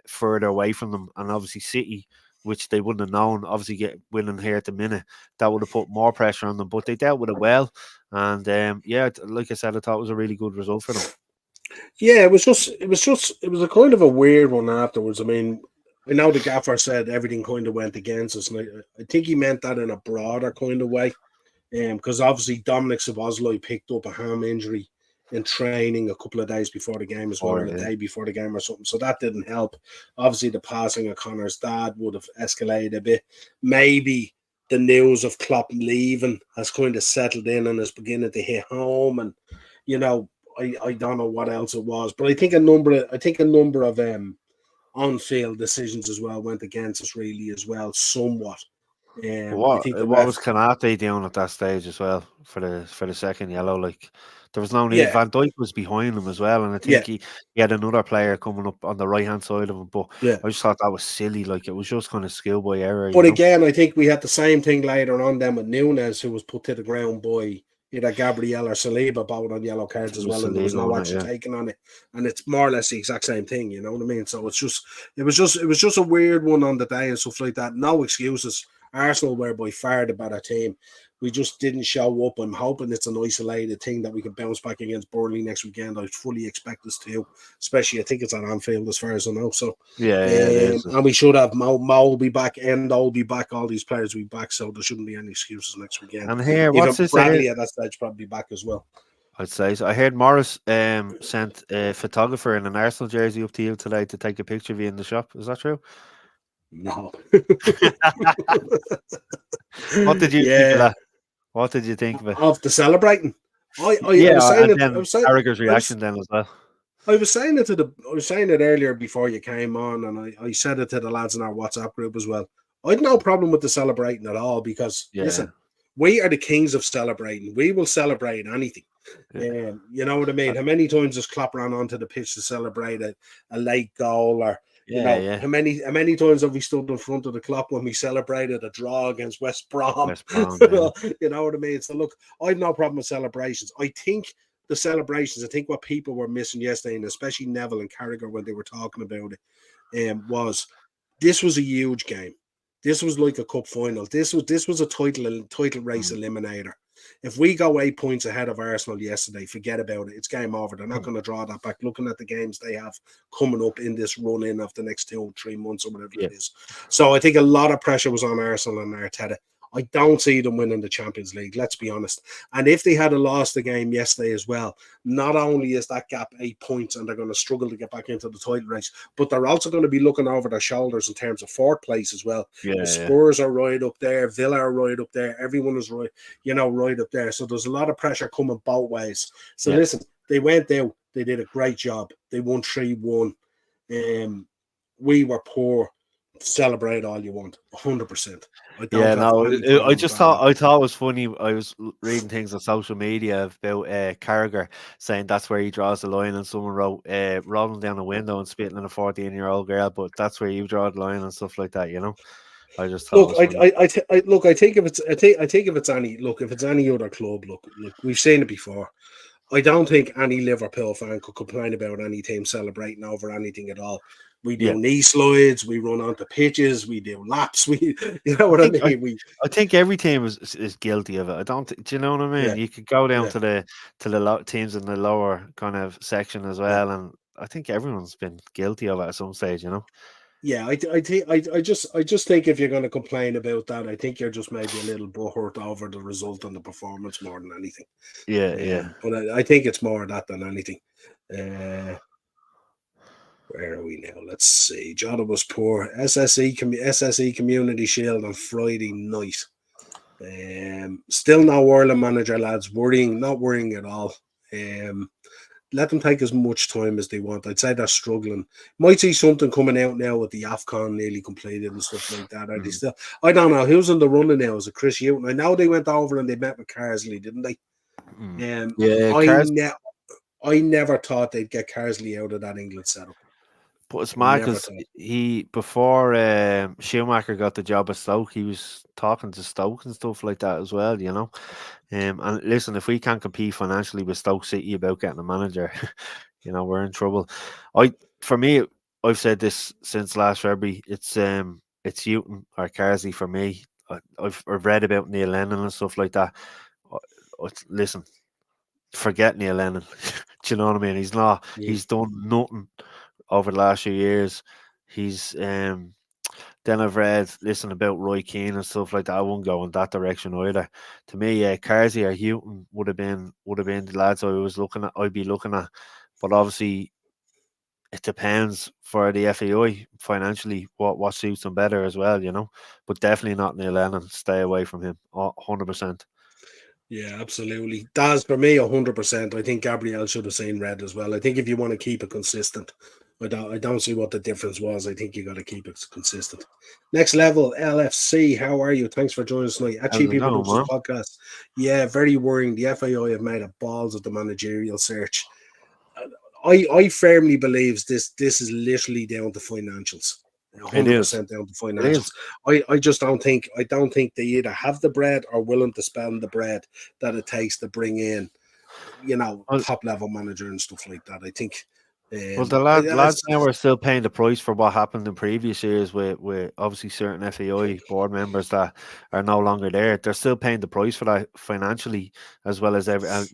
further away from them, and obviously City, which they wouldn't have known, obviously get winning here at the minute, that would have put more pressure on them, but they dealt with it well, and like I said, I thought it was a really good result for them. Yeah, it was a kind of a weird one afterwards. I mean, I know the gaffer said everything kind of went against us, and I think he meant that in a broader kind of way. Because obviously Dominic Szoboszlai picked up a ham injury in training a couple of days before the game as well, or a day before the game or something. So that didn't help. Obviously, the passing of Connor's dad would have escalated a bit. Maybe the news of Klopp leaving has kind of settled in and is beginning to hit home. And you know, I don't know what else it was, but I think a number of on-field decisions as well went against us really as well, somewhat. I think What was Kanate doing at that stage as well for the second yellow? Like, there was no need. Van Dijk was behind him as well, and I think he had another player coming up on the right hand side of him. But I just thought that was silly. Like, it was just kind of schoolboy error. But again, I think we had the same thing later on then with Nunes, who was put to the ground by either Gabriel or Saliba, both on yellow cards as well, and there was no action taken on it. And it's more or less the exact same thing, you know what I mean? So it was just a weird one on the day and stuff like that. No excuses. Arsenal were by far the better team. We just didn't show up. I'm hoping it's an isolated thing that we can bounce back against Burnley next weekend. I fully expect us to, especially I think it's at Anfield as far as I know. So and we should have Mo will be back, Endo will be back, all these players will be back, so there shouldn't be any excuses next weekend. And here, what's this? Bradley at that stage probably back as well. I'd say so. I heard Morris sent a photographer in an Arsenal jersey up to you today to take a picture of you in the shop. Is that true? No. What did you think of that? What did you think of it? Of the celebrating? I was saying Carragher's reaction then as well. I was saying it earlier before you came on, and I said it to the lads in our WhatsApp group as well. I had no problem with the celebrating at all because listen, we are the kings of celebrating. We will celebrate anything. You know what I mean? How many times has Klopp ran onto the pitch to celebrate a late goal, or how many times have we stood in front of the clock when we celebrated a draw against West Brom? You know what I mean? So look, I have no problem with celebrations. I think the celebrations, I think what people were missing yesterday, and especially Neville and Carragher when they were talking about it, was this was a huge game. This was like a cup final. This was a title race eliminator. If we go 8 points ahead of Arsenal yesterday, forget about it. It's game over. They're not going to draw that back. Looking at the games they have coming up in this run-in of the next 2 or 3 months or whatever it is. So I think a lot of pressure was on Arsenal and Arteta. I don't see them winning the Champions League, let's be honest. And if they had lost the game yesterday as well, not only is that gap 8 points and they're going to struggle to get back into the title race, but they're also going to be looking over their shoulders in terms of fourth place as well. The Spurs are right up there, Villa are right up there, everyone is right, right up there. So there's a lot of pressure coming both ways. So listen, they went out, they did a great job. They won 3-1. We were poor. Celebrate all you want, 100%. I thought it was funny. I was reading things on social media about Carragher saying that's where he draws the line, and someone wrote rolling down a window and spitting at a 14-year-old girl, but that's where you draw the line and stuff like that. I just thought. Look, I think if it's any other club, look, we've seen it before. I don't think any Liverpool fan could complain about any team celebrating over anything at all. We do knee slides, we run onto pitches, we do laps. You know what I mean? I think every team is guilty of it. Do you know what I mean? Yeah. You could go down to the teams in the lower kind of section as well, and I think everyone's been guilty of it at some stage. Yeah, I just think if you're going to complain about that, I think you're just maybe a little butthurt over the result and the performance more than anything. Yeah. But I think it's more of that than anything. Where are we now? Let's see. Jota was poor. SSE Community Shield on Friday night. Still no Ireland manager, lads. Not worrying at all. Let them take as much time as they want. I'd say they're struggling. Might see something coming out now with the AFCON nearly completed and stuff like that. Are they Mm. still? I don't know. Who's in the running now? Is it Chris Hughton? I know they went over and they met with Carsley, didn't they? Mm. Um, Yeah, I Cars. ne- I never thought they'd get Carsley out of that England setup. But it's I mad never because thought. he before Schumacher got the job at Stoke, he was talking to Stoke and stuff like that as well. And listen, if we can't compete financially with Stoke City about getting a manager, we're in trouble. I for me, I've said this since last February. It's Houghton or Carsley for me. I've read about Neil Lennon and stuff like that. Listen, forget Neil Lennon. Do you know what I mean? He's not. Yeah. He's done nothing over the last few years. He's Then I've read listen about Roy Keane and stuff like that. I won't go in that direction either. To me, Carsey or Houghton would have been the lads I'd be looking at. But obviously it depends for the FAI financially what suits them better as well. But definitely not Neil Lennon. Stay away from him. 100%. Yeah, absolutely. That's for me 100%. I think Gabriel should have seen red as well. I think if you want to keep it consistent, I don't see what the difference was. I think you got to keep it consistent. Next level, LFC. How are you? Thanks for joining us tonight at How's it GP going, Productions man? Podcast. Yeah, very worrying. The FAI have made a balls of the managerial search. I firmly believe this is literally down to financials. It is. 100% down to It is. financials. I just don't think they either have the bread or willing to spend the bread that it takes to bring in, Well, top level manager and stuff like that. I think Well, the lads now are still paying the price for what happened in previous years with obviously certain FAI board members that are no longer there. They're still paying the price for that financially, as well as as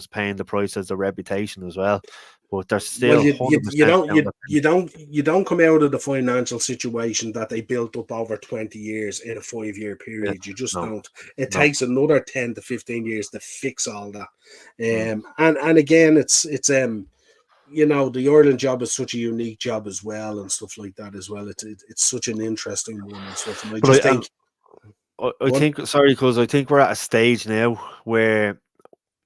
paying the price as the reputation as well. But they're well, still you you, you 100% don't down you, the you don't you don't come out of the financial situation that they built up over 20 years in a 5 year pit. period. You just No, don't. It no. takes another 10 to 15 years to fix all that. Mm. And again, the Ireland job is such a unique job as well and stuff like that as well. It's such an interesting one and stuff. And I But just think, I go on. think sorry, because I think we're at a stage now where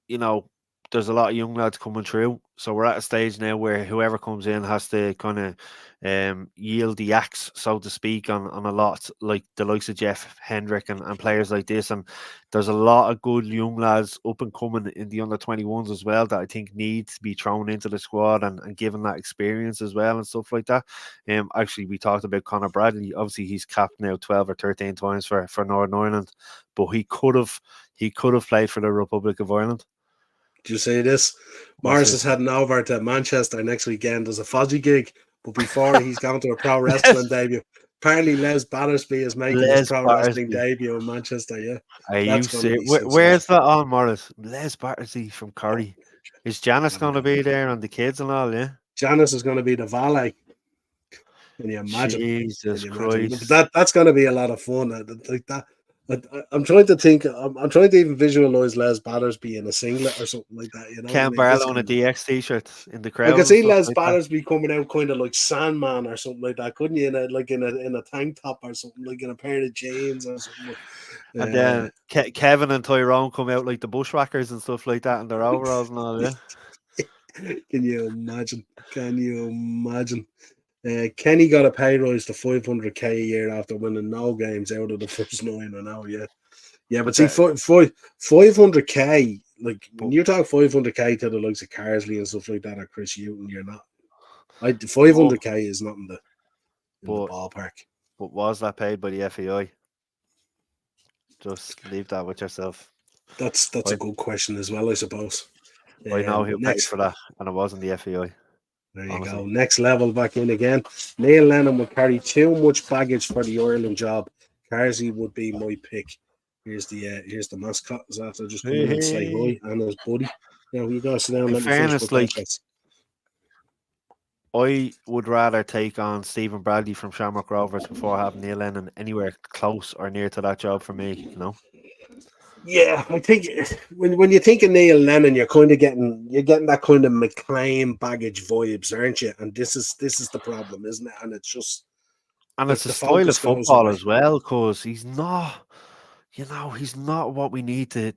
you know, there's a lot of young lads coming through. So we're at a stage now where whoever comes in has to kind of yield the axe, so to speak, on a lot like the likes of Jeff Hendrick and players like this. And there's a lot of good young lads up and coming in the under 21s as well that I think need to be thrown into the squad and given that experience as well and stuff like that. Actually, we talked about Conor Bradley. Obviously, he's capped now 12 or 13 times for Northern Ireland, but he could have played for the Republic of Ireland. Do you say this? What's Morris is this? heading over to Manchester next weekend. There's a Fozzy gig, but before he's going to a pro wrestling Les, debut. Apparently, Les Battersby is making his Les pro wrestling Battersby. debut in Manchester. Yeah, Are you that's going to serious? be Where's sensational. that on, Morris? Les Battersby from Curry. Is Janice I going to know. be there and the kids and all, yeah? Janice is going to be the valet. Can you imagine? Can Jesus you imagine? But Christ. that's going to be a lot of fun. Like that. I'm trying to think. I'm trying to even visualize Les Battersby in a singlet or something like that. Ken Like this Barlow in a kind of. DX t-shirt in the I crowd could and see stuff Les like that. Battersby coming out kind of like Sandman or something like that, couldn't you? In a tank top or something, like in a pair of jeans or something. And Uh, then Kevin and Tyrone come out like the bushwhackers and stuff like that in their overalls and all, yeah? can you imagine? Can you imagine? Kenny got a pay rise to 500k a year after winning no games out of the first nine. I know, yeah, yeah. But But see, that, 500k, like when but, you talk 500k to the likes of Carsley and stuff like that, or Chris Hughton, you're not. but, 500k is not in the but, ballpark. but was that paid by the FAI? Just leave that with yourself. That's a I, good question as well, I suppose. I know who paid Next, for that, and it wasn't the FAI, there you go. honestly. Next level back in again. Neil Lennon would carry too much baggage for the Ireland job. Carsey would be my pick. Here's the mascot. Is after just come Hey, in and say hey. hi and his buddy. Now you guys sit down. In Let me finish my fairness, like podcast. I would rather take on Stephen Bradley from Shamrock Rovers before having Neil Lennon anywhere close or near to that job for me. Yeah, I think when you think of Neil Lennon, you're getting that kind of McLean baggage vibes, aren't you? And this is the problem, isn't it? And it's just And the, it's a the style of focus goes football away. as well, because he's not what we need to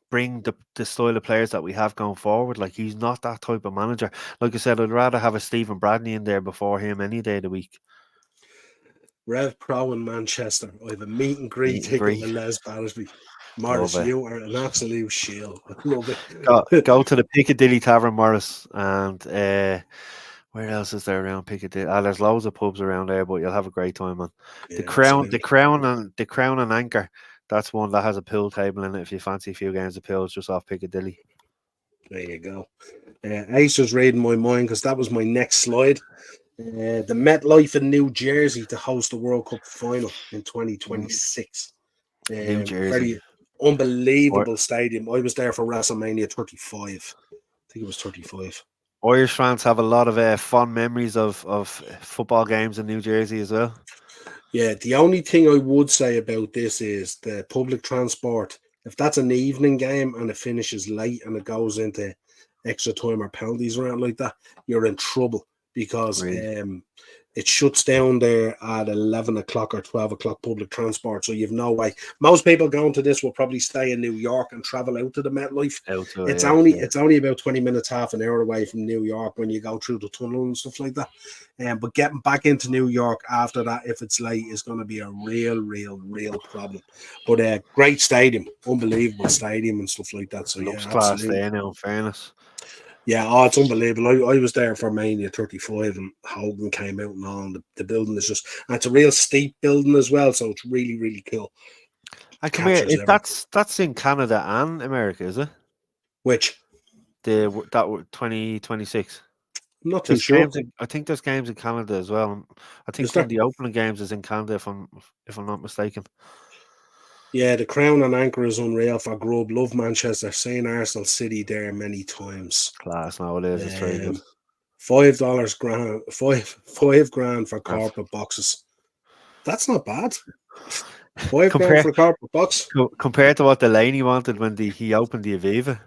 bring the style of players that we have going forward. Like, he's not that type of manager. Like I said, I'd rather have a Stephen Bradley in there before him any day of the week. Rev Pro in Manchester. I have a meet and greet Meet and ticket greet. with Les Battersby. Love Morris, it. you are an absolute shield. I love Go it. to the Piccadilly Tavern, Morris, and where else is there around Piccadilly? There's loads of pubs around there, but you'll have a great time, man. The Yeah, Crown, the absolutely. Crown, and the Crown and Anchor. That's one that has a pool table in it. If you fancy a few games of pool, it's just off Piccadilly. There you go. Ace was reading my mind because that was my next slide. The MetLife in New Jersey to host the World Cup final in Mm, 2026. New Jersey. Very Or unbelievable stadium. I was there for WrestleMania 35. I think it was 35. Irish fans have a lot of fond memories of football games in New Jersey as well. Yeah, the only thing I would say about this is the public transport. If that's an evening game and it finishes late and it goes into extra time or penalties around like that, you're in trouble because Really, it shuts down there at 11 o'clock or 12 o'clock public transport. So you've no way. Most people going to this will probably stay in New York and travel out to the MetLife. out to It's yeah, only yeah. it's only about 20 minutes, half an hour away from New York when you go through the tunnel and stuff like that. But getting back into New York after that, if it's late, is going to be a real problem. But great stadium, unbelievable stadium and stuff like that. So yeah, Looks class absolutely. there now. In fairness, Yeah, oh, it's unbelievable. I was there for Mania 35 and Hogan came out and all. And the building is just, and it's a real steep building as well. So it's really cool. I come here. Captures If everything. that's in Canada and America, is it? Which That 2026. I'm not too There's sure. games. I think there's games in Canada as well. I Is think one of there? the opening games is in Canada, if I'm not mistaken. Yeah, the Crown and Anchor is unreal for Grub. Love Manchester. Seen Arsenal City there many times. Class, no, it is. It's very good. Um, $5 grand, five grand for Uh, carpet boxes. That's not bad. 5 grand Compare for a carpet box. compared to what Delaney wanted when he opened the Aviva.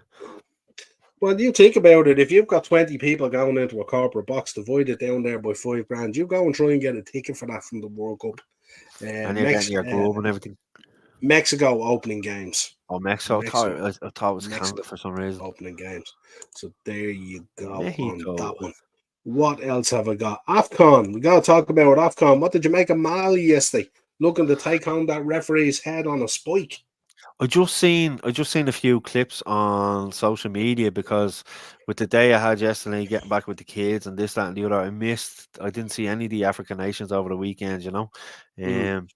Well, you think about it. If you've got 20 people going into a corporate box, divide it down there by 5 grand. You go and try and get a ticket for that from the World Cup. And you're getting your glove and everything. Mexico opening games. Oh, Mexico. Mexico, I thought it was Canada Mexico for some reason. opening games. So there you go on Mexico. that one. What else have I got? AFCON. We got to talk about AFCON. What did you make of Mali yesterday? Looking to take home that referee's head on a spike. I just seen a few clips on social media because with the day I had yesterday, getting back with the kids and this, that, and the other, I didn't see any of the African nations over the weekend, Mm.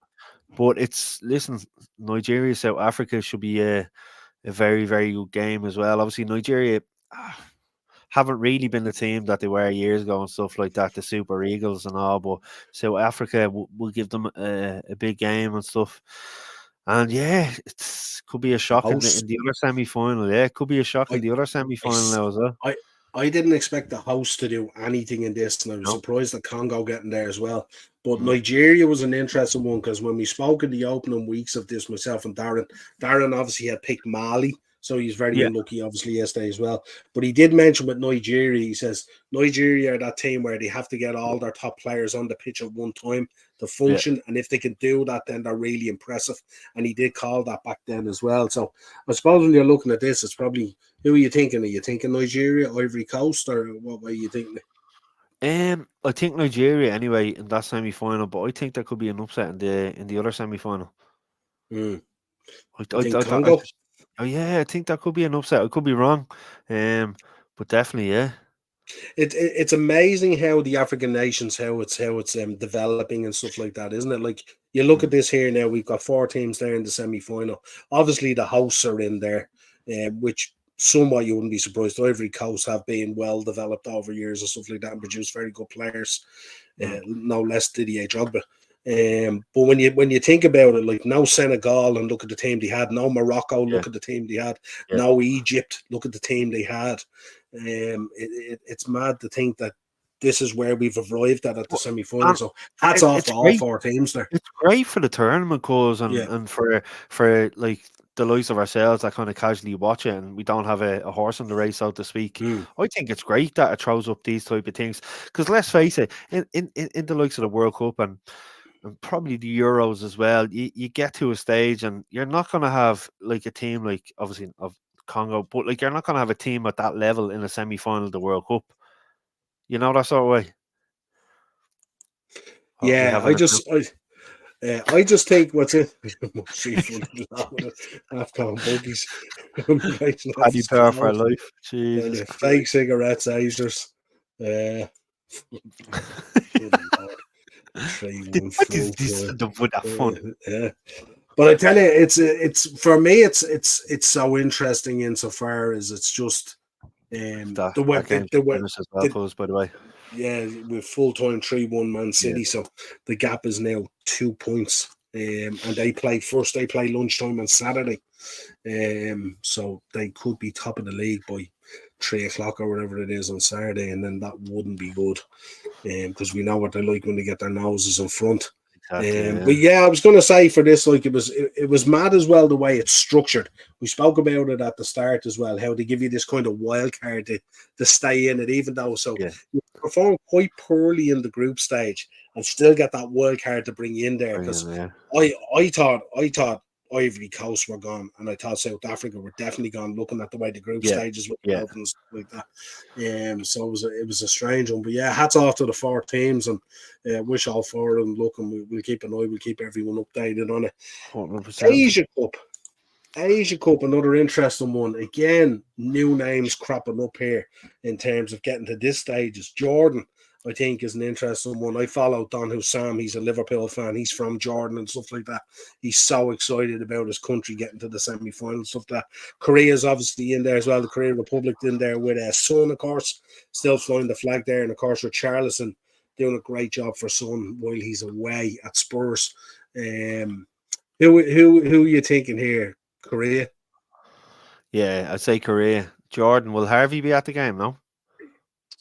But listen, Nigeria, South Africa should be a very, very good game as well. Obviously, Nigeria haven't really been the team that they were years ago and stuff like that, the Super Eagles and all, but South Africa will give them a big game and stuff. And yeah, could be a The shock host. in the other semi final. Yeah, it could be a shock in I, the other semi I, final now as well. I, I didn't expect the host to do anything in this, and I was No. surprised that Congo getting there as well. But Mm. Nigeria was an interesting one because when we spoke in the opening weeks of this, myself and Darren obviously had picked Mali, so he's very Yeah, unlucky, obviously, yesterday as well. But he did mention with Nigeria, he says Nigeria are that team where they have to get all their top players on the pitch at one time to yeah. function, and if they can do that, then they're really impressive. And he did call that back then as well. So I suppose when you're looking at this, it's probably who are you thinking? Are you thinking Nigeria, Ivory Coast, or what way are you thinking? I think Nigeria anyway in that semi final, but I think there could be an upset in the other semi final. Mm. I, You I, think I, I, Congo? oh yeah, I think that could be an upset. I could be wrong, but definitely, yeah. It's amazing how the African nations how it's developing and stuff like that, isn't it? Like you look Mm. at this here now, we've got 4 teams there in the semi final. Obviously, the hosts are in there, which somewhat you wouldn't be surprised. Ivory Coast have been well developed over years and stuff like that, and produced very good players. Mm. No less Didier Drogba. But when you think about it, like no Senegal and look at the team they had, no Morocco, Yeah, look at the team they had, yeah. no Egypt, look at the team they had. It's mad to think that this is where we've arrived at the Well, semi final. and So hats off it's to all great. 4 teams there. It's great for the tournament cause Yeah. and for like the likes of ourselves that kind of casually watch it and we don't have a horse in the race, so to speak. Mm. I think it's great that it throws up these type of things because let's face it, in the likes of the World Cup and probably the Euros as well, you get to a stage and you're not going to have like a team like obviously of Congo, but like you're not going to have a team at that level in a semi-final of the World Cup. You know that sort of way. Yeah, I just think what's it? Afghan buggies, Paddy Power for life. Jesus and fake cigarettes, Azers. Good Lord. 3-1 what is full this time. with that fun? Yeah. But I tell you, it's for me, it's so interesting insofar as it's just That game's finished as well, folks, by the way. Yeah, with full time 3-1 Man City, so the gap is now 2 points. And they play lunchtime on Saturday. So they could be top of the league by 3 o'clock or whatever it is on Saturday, and then that wouldn't be good. Because we know what they're like when they get their noses in front. Exactly, But yeah, I was going to say for this, like it was mad as well the way it's structured. We spoke about it at the start as well, how they give you this kind of wild card to stay in it, even though you perform quite poorly in the group stage and still get that wild card to bring you in there. Because I thought Ivory Coast were gone, and I thought South Africa were definitely gone. Looking at the way the group stages were open and stuff like that, so it was a strange one. But yeah, hats off to the 4 teams, and wish all 4 of them luck, and we'll keep an eye. We'll keep everyone updated on it. 100%. Asia Cup, another interesting one. Again, new names cropping up here in terms of getting to this stage. Is Jordan, I think, is an interesting one. I follow Don Hussam. He's a Liverpool fan. He's from Jordan and stuff like that. He's so excited about his country getting to the semi-final stuff. That Korea's obviously in there as well. The Korean Republic in there with Son, of course, still flying the flag there, and of course with Charlison doing a great job for Son while he's away at Spurs. Who are you thinking here? Korea? Yeah, I'd say Korea. Jordan, will Harvey be at the game, no?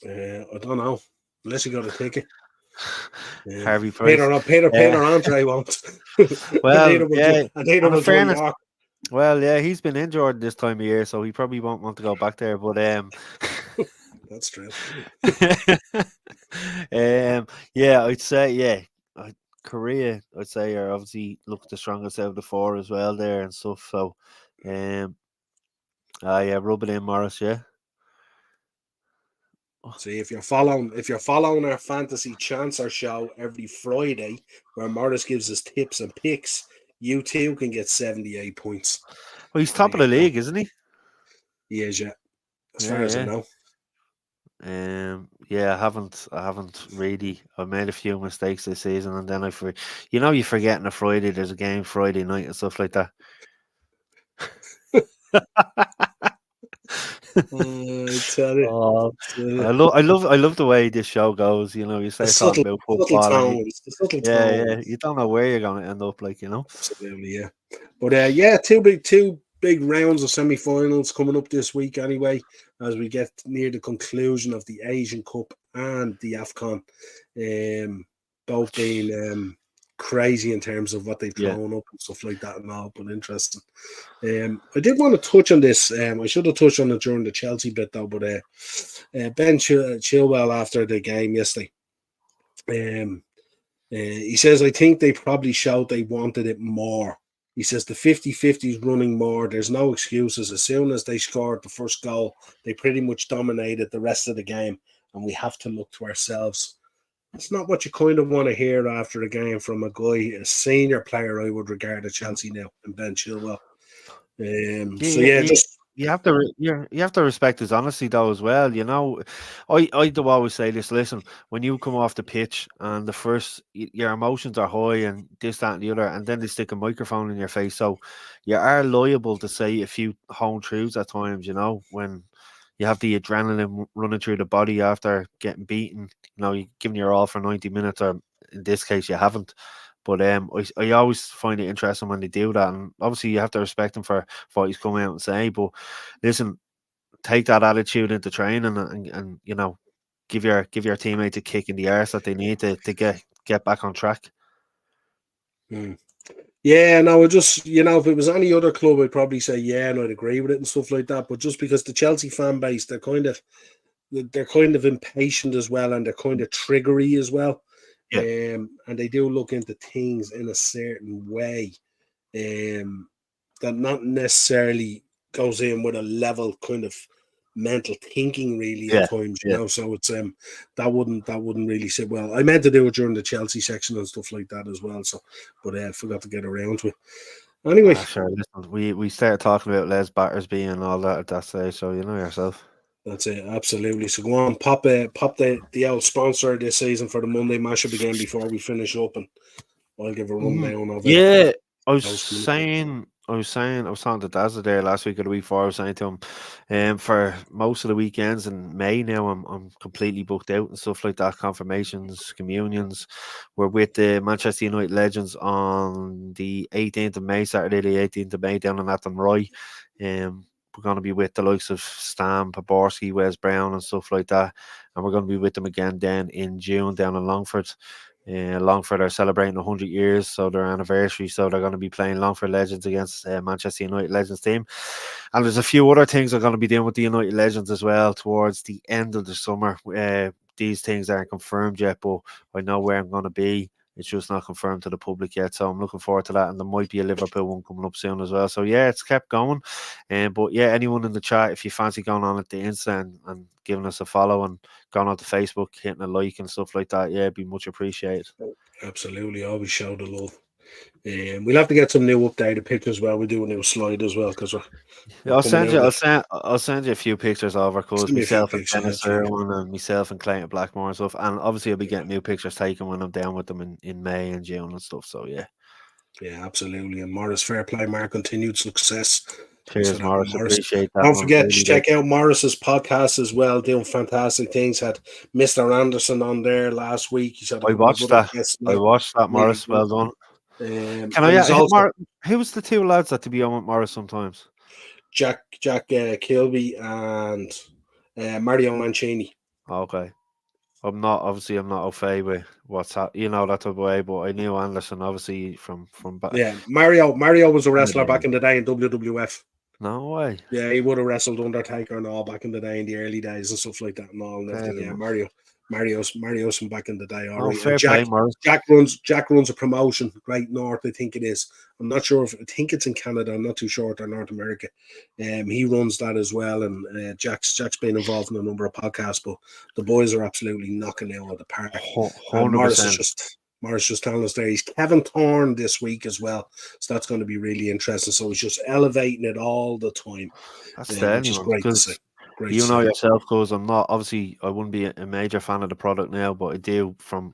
I don't know. Unless you got a ticket. Harvey Price. Peter Andre won't. Well, neither will fairness, York. well, yeah, he's been injured this time of year, so he probably won't want to go back there. But that's true. Yeah, I'd say Korea. I'd say are obviously look the strongest out of the 4 as well there and stuff. So, rub it in, Morris. Yeah. See, if you're following our fantasy chancer show every Friday, where Morris gives us tips and picks, you too can get 78 points. Well, he's top of the league, isn't he? He is, yeah. As far as I know. I haven't really. I've made a few mistakes this season, and then you forget on a Friday there's a game Friday night and stuff like that. I love the way this show goes. You start talking about football. You don't know where you're going to end up, Absolutely, yeah. But two big rounds of semi-finals coming up this week anyway, as we get near the conclusion of the Asian Cup and the AFCON, both being crazy in terms of what they've thrown up and stuff like that and all, but interesting. I did want to touch on this. I should have touched on it during the Chelsea bit though, but Ben Chilwell after the game yesterday, he says, I think they probably showed they wanted it more. He says the 50-50 is running more. There's no excuses. As soon as they scored the first goal, they pretty much dominated the rest of the game, and we have to look to ourselves. It's not what you kind of want to hear after a game from a guy, a senior player I would regard at Chelsea now, and Ben Chilwell. You have to respect his honesty though as well. I do always say this. Listen, when you come off the pitch and your emotions are high and this, that, and the other, and then they stick a microphone in your face, so you are liable to say a few home truths at times. When you have the adrenaline running through the body after getting beaten. You're giving your all for 90 minutes, or in this case, you haven't. But I always find it interesting when they do that, and obviously you have to respect him for what he's coming out and saying. But listen, take that attitude into training, and give your teammates a kick in the arse that they need to get back on track. Yeah, no, if it was any other club, I'd probably say and I'd agree with it and stuff like that. But just because the Chelsea fan base, they're kind of impatient as well, and they're kind of triggery as well. And they do look into things in a certain way, that not necessarily goes in with a level kind of mental thinking really at Yeah, times, yeah. so it's that wouldn't really sit well. I meant to do it during the Chelsea section and stuff like that as well, so but I forgot to get around to it. Anyway, Sure. Listen, we started talking about Les Battersby and all that at that stage, so you know yourself. that's it, absolutely. So go on, pop the old sponsor this season for the Monday mashup again before we finish up, and I'll give a rundown of Yeah, I was those coming up. saying, I was talking to Dazza there last week or the week before. I was saying to him, for most of the weekends in May now, I'm completely booked out and stuff like that. Confirmations, communions. We're with the Manchester United legends on the 18th of May, Saturday the 18th of May, down in Athenry. We're going to be with the likes of Stam, Poborski, Wes Brown, and stuff like that. And we're going to be with them again then in June down in Longford. Longford are celebrating 100 years, so their anniversary. So they're going to be playing Longford Legends against Manchester United Legends team. And there's a few other things they're going to be doing with the United Legends as well towards the end of the summer. These things aren't confirmed yet, but I know where I'm going to be. It's just not confirmed to the public yet, so I'm looking forward to that. And there might be a Liverpool one coming up soon as well. So yeah, it's kept going. But yeah, anyone in the chat, if you fancy going on at the Insta and giving us a follow and going on to Facebook, hitting a like and stuff like that, yeah, it'd be much appreciated. Absolutely, always show the love. We'll have to get some new updated pictures while we do a new slide as well, because we're coming out. I'll send you a few pictures over, because Send me a few myself and pictures, Dennis Irwin and myself and Clayton Blackmore and stuff. And obviously I'll be getting new pictures taken when I'm down with them in May and June and stuff. So yeah. Yeah, absolutely. And Morris, fair play, Mark, continued success. Cheers, Morris. Appreciate that. Don't Man. forget Really to check out Morris's podcast as well, doing fantastic things. Had Mr. Anderson on there last week. He's had a I couple of watched other that. guests I now. watched that, Really Morris. Well done. good. Can And he's I, also who was the two lads that to be on with Morris sometimes? Jack Kilby and Mario Mancini. Okay. I'm not au fait with what's that, that type of way, but I knew Anderson obviously from back. Yeah, Mario was a wrestler back in the day in WWF. No way. Yeah, he would have wrestled Undertaker and all back in the day, in the early days and stuff like that and all and everything. Yeah, Mario's from back in the day. All right. Fair And play, Morris. Jack runs a promotion, Great North, I think it is. I'm not sure I think it's in Canada. I'm not too sure, or North America. He runs that as well, and Jack's been involved in a number of podcasts, but the boys are absolutely knocking it out of the park. 100%. Morris just telling us there he's Kevin Thorne this week as well, so that's going to be really interesting. So he's just elevating it all the time, which is great to see. You know yourself, because I'm not, obviously I wouldn't be a major fan of the product now, but I do from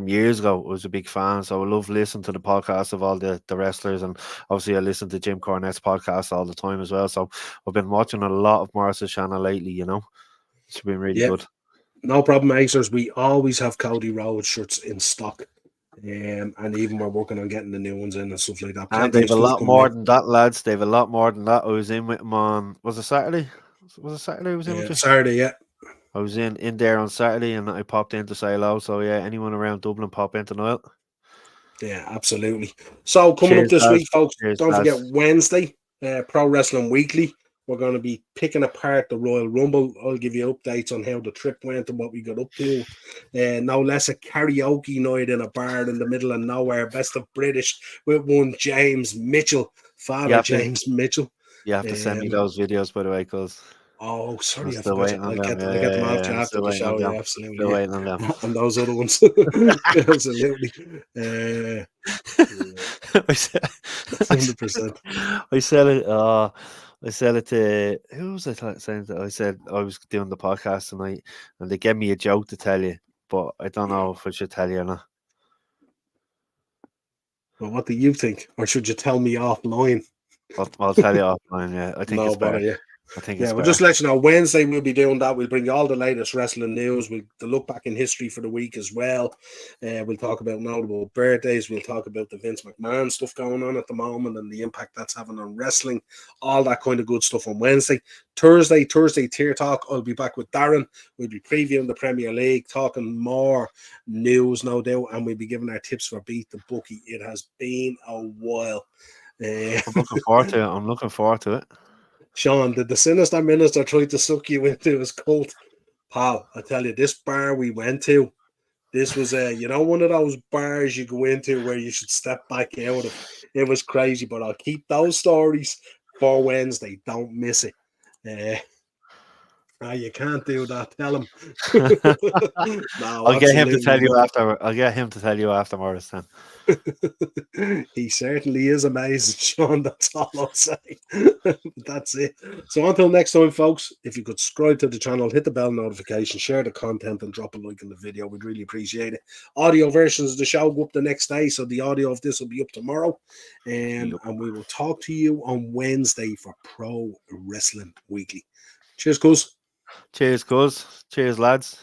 years ago. I was a big fan, so I love listening to the podcast of all the wrestlers, and obviously I listen to Jim Cornette's podcast all the time as well. So I've been watching a lot of Morris's channel lately. It's been really good. No problem, Acers. We always have Cody Rhodes shirts in stock. And even we're working on getting the new ones in and stuff like that. And they've a lot more than that, lads. They've a lot more than that. I was in with them on, was it Saturday? Was it Saturday I was in with you? Saturday, yeah. I was in there on Saturday, and I popped in to say hello. So yeah, anyone around Dublin, pop in tonight. Yeah, absolutely. So coming up this week, folks, don't forget Wednesday, Pro Wrestling Weekly. We're going to be picking apart the Royal Rumble. I'll give you updates on how the trip went and what we got up to. No less a karaoke night in a bar in the middle of nowhere. Best of British with one James Mitchell, James Mitchell. You have to send me those videos, by the way, because... Oh, sorry, I'm still waiting on them. I'll get them out to you after the show. Yeah, absolutely. Still waiting on them. And those other ones. Absolutely. 100%. I sell it. I sell it to, who was I saying that? I said I was doing the podcast tonight, and they gave me a joke to tell you, but I don't know if I should tell you or not. Well, what do you think? Or should you tell me offline? I'll tell you offline, yeah. I think it's better. Yeah. I think we'll just let you know. Wednesday we'll be doing that. We'll bring you all the latest wrestling news. We'll look back in history for the week as well. We'll talk about notable birthdays. We'll talk about the Vince McMahon stuff going on at the moment and the impact that's having on wrestling. All that kind of good stuff on Wednesday. Thursday Tier Talk. I'll be back with Darren. We'll be previewing the Premier League, talking more news, no doubt, and we'll be giving our tips for Beat the Bookie. It has been a while. I'm looking forward to it. I'm looking forward to it. Sean, did the sinister minister try to suck you into his cult? Pal, I tell you, this bar we went to, this was one of those bars you go into where you should step back out of. It was crazy, but I'll keep those stories for Wednesday. Don't miss it. You can't do that. Tell him. No, I'll get him to absolutely tell you not. after. I'll get him to tell you afterwards then. He certainly is amazing, Sean. That's all I'll say. That's it. So until next time, folks, if you could subscribe to the channel, hit the bell notification, share the content, and drop a like in the video, we'd really appreciate it. Audio versions of the show go up the next day, so the audio of this will be up tomorrow. And we will talk to you on Wednesday for Pro Wrestling Weekly. Cheers, cuz. Cheers, cuz. Cheers, lads.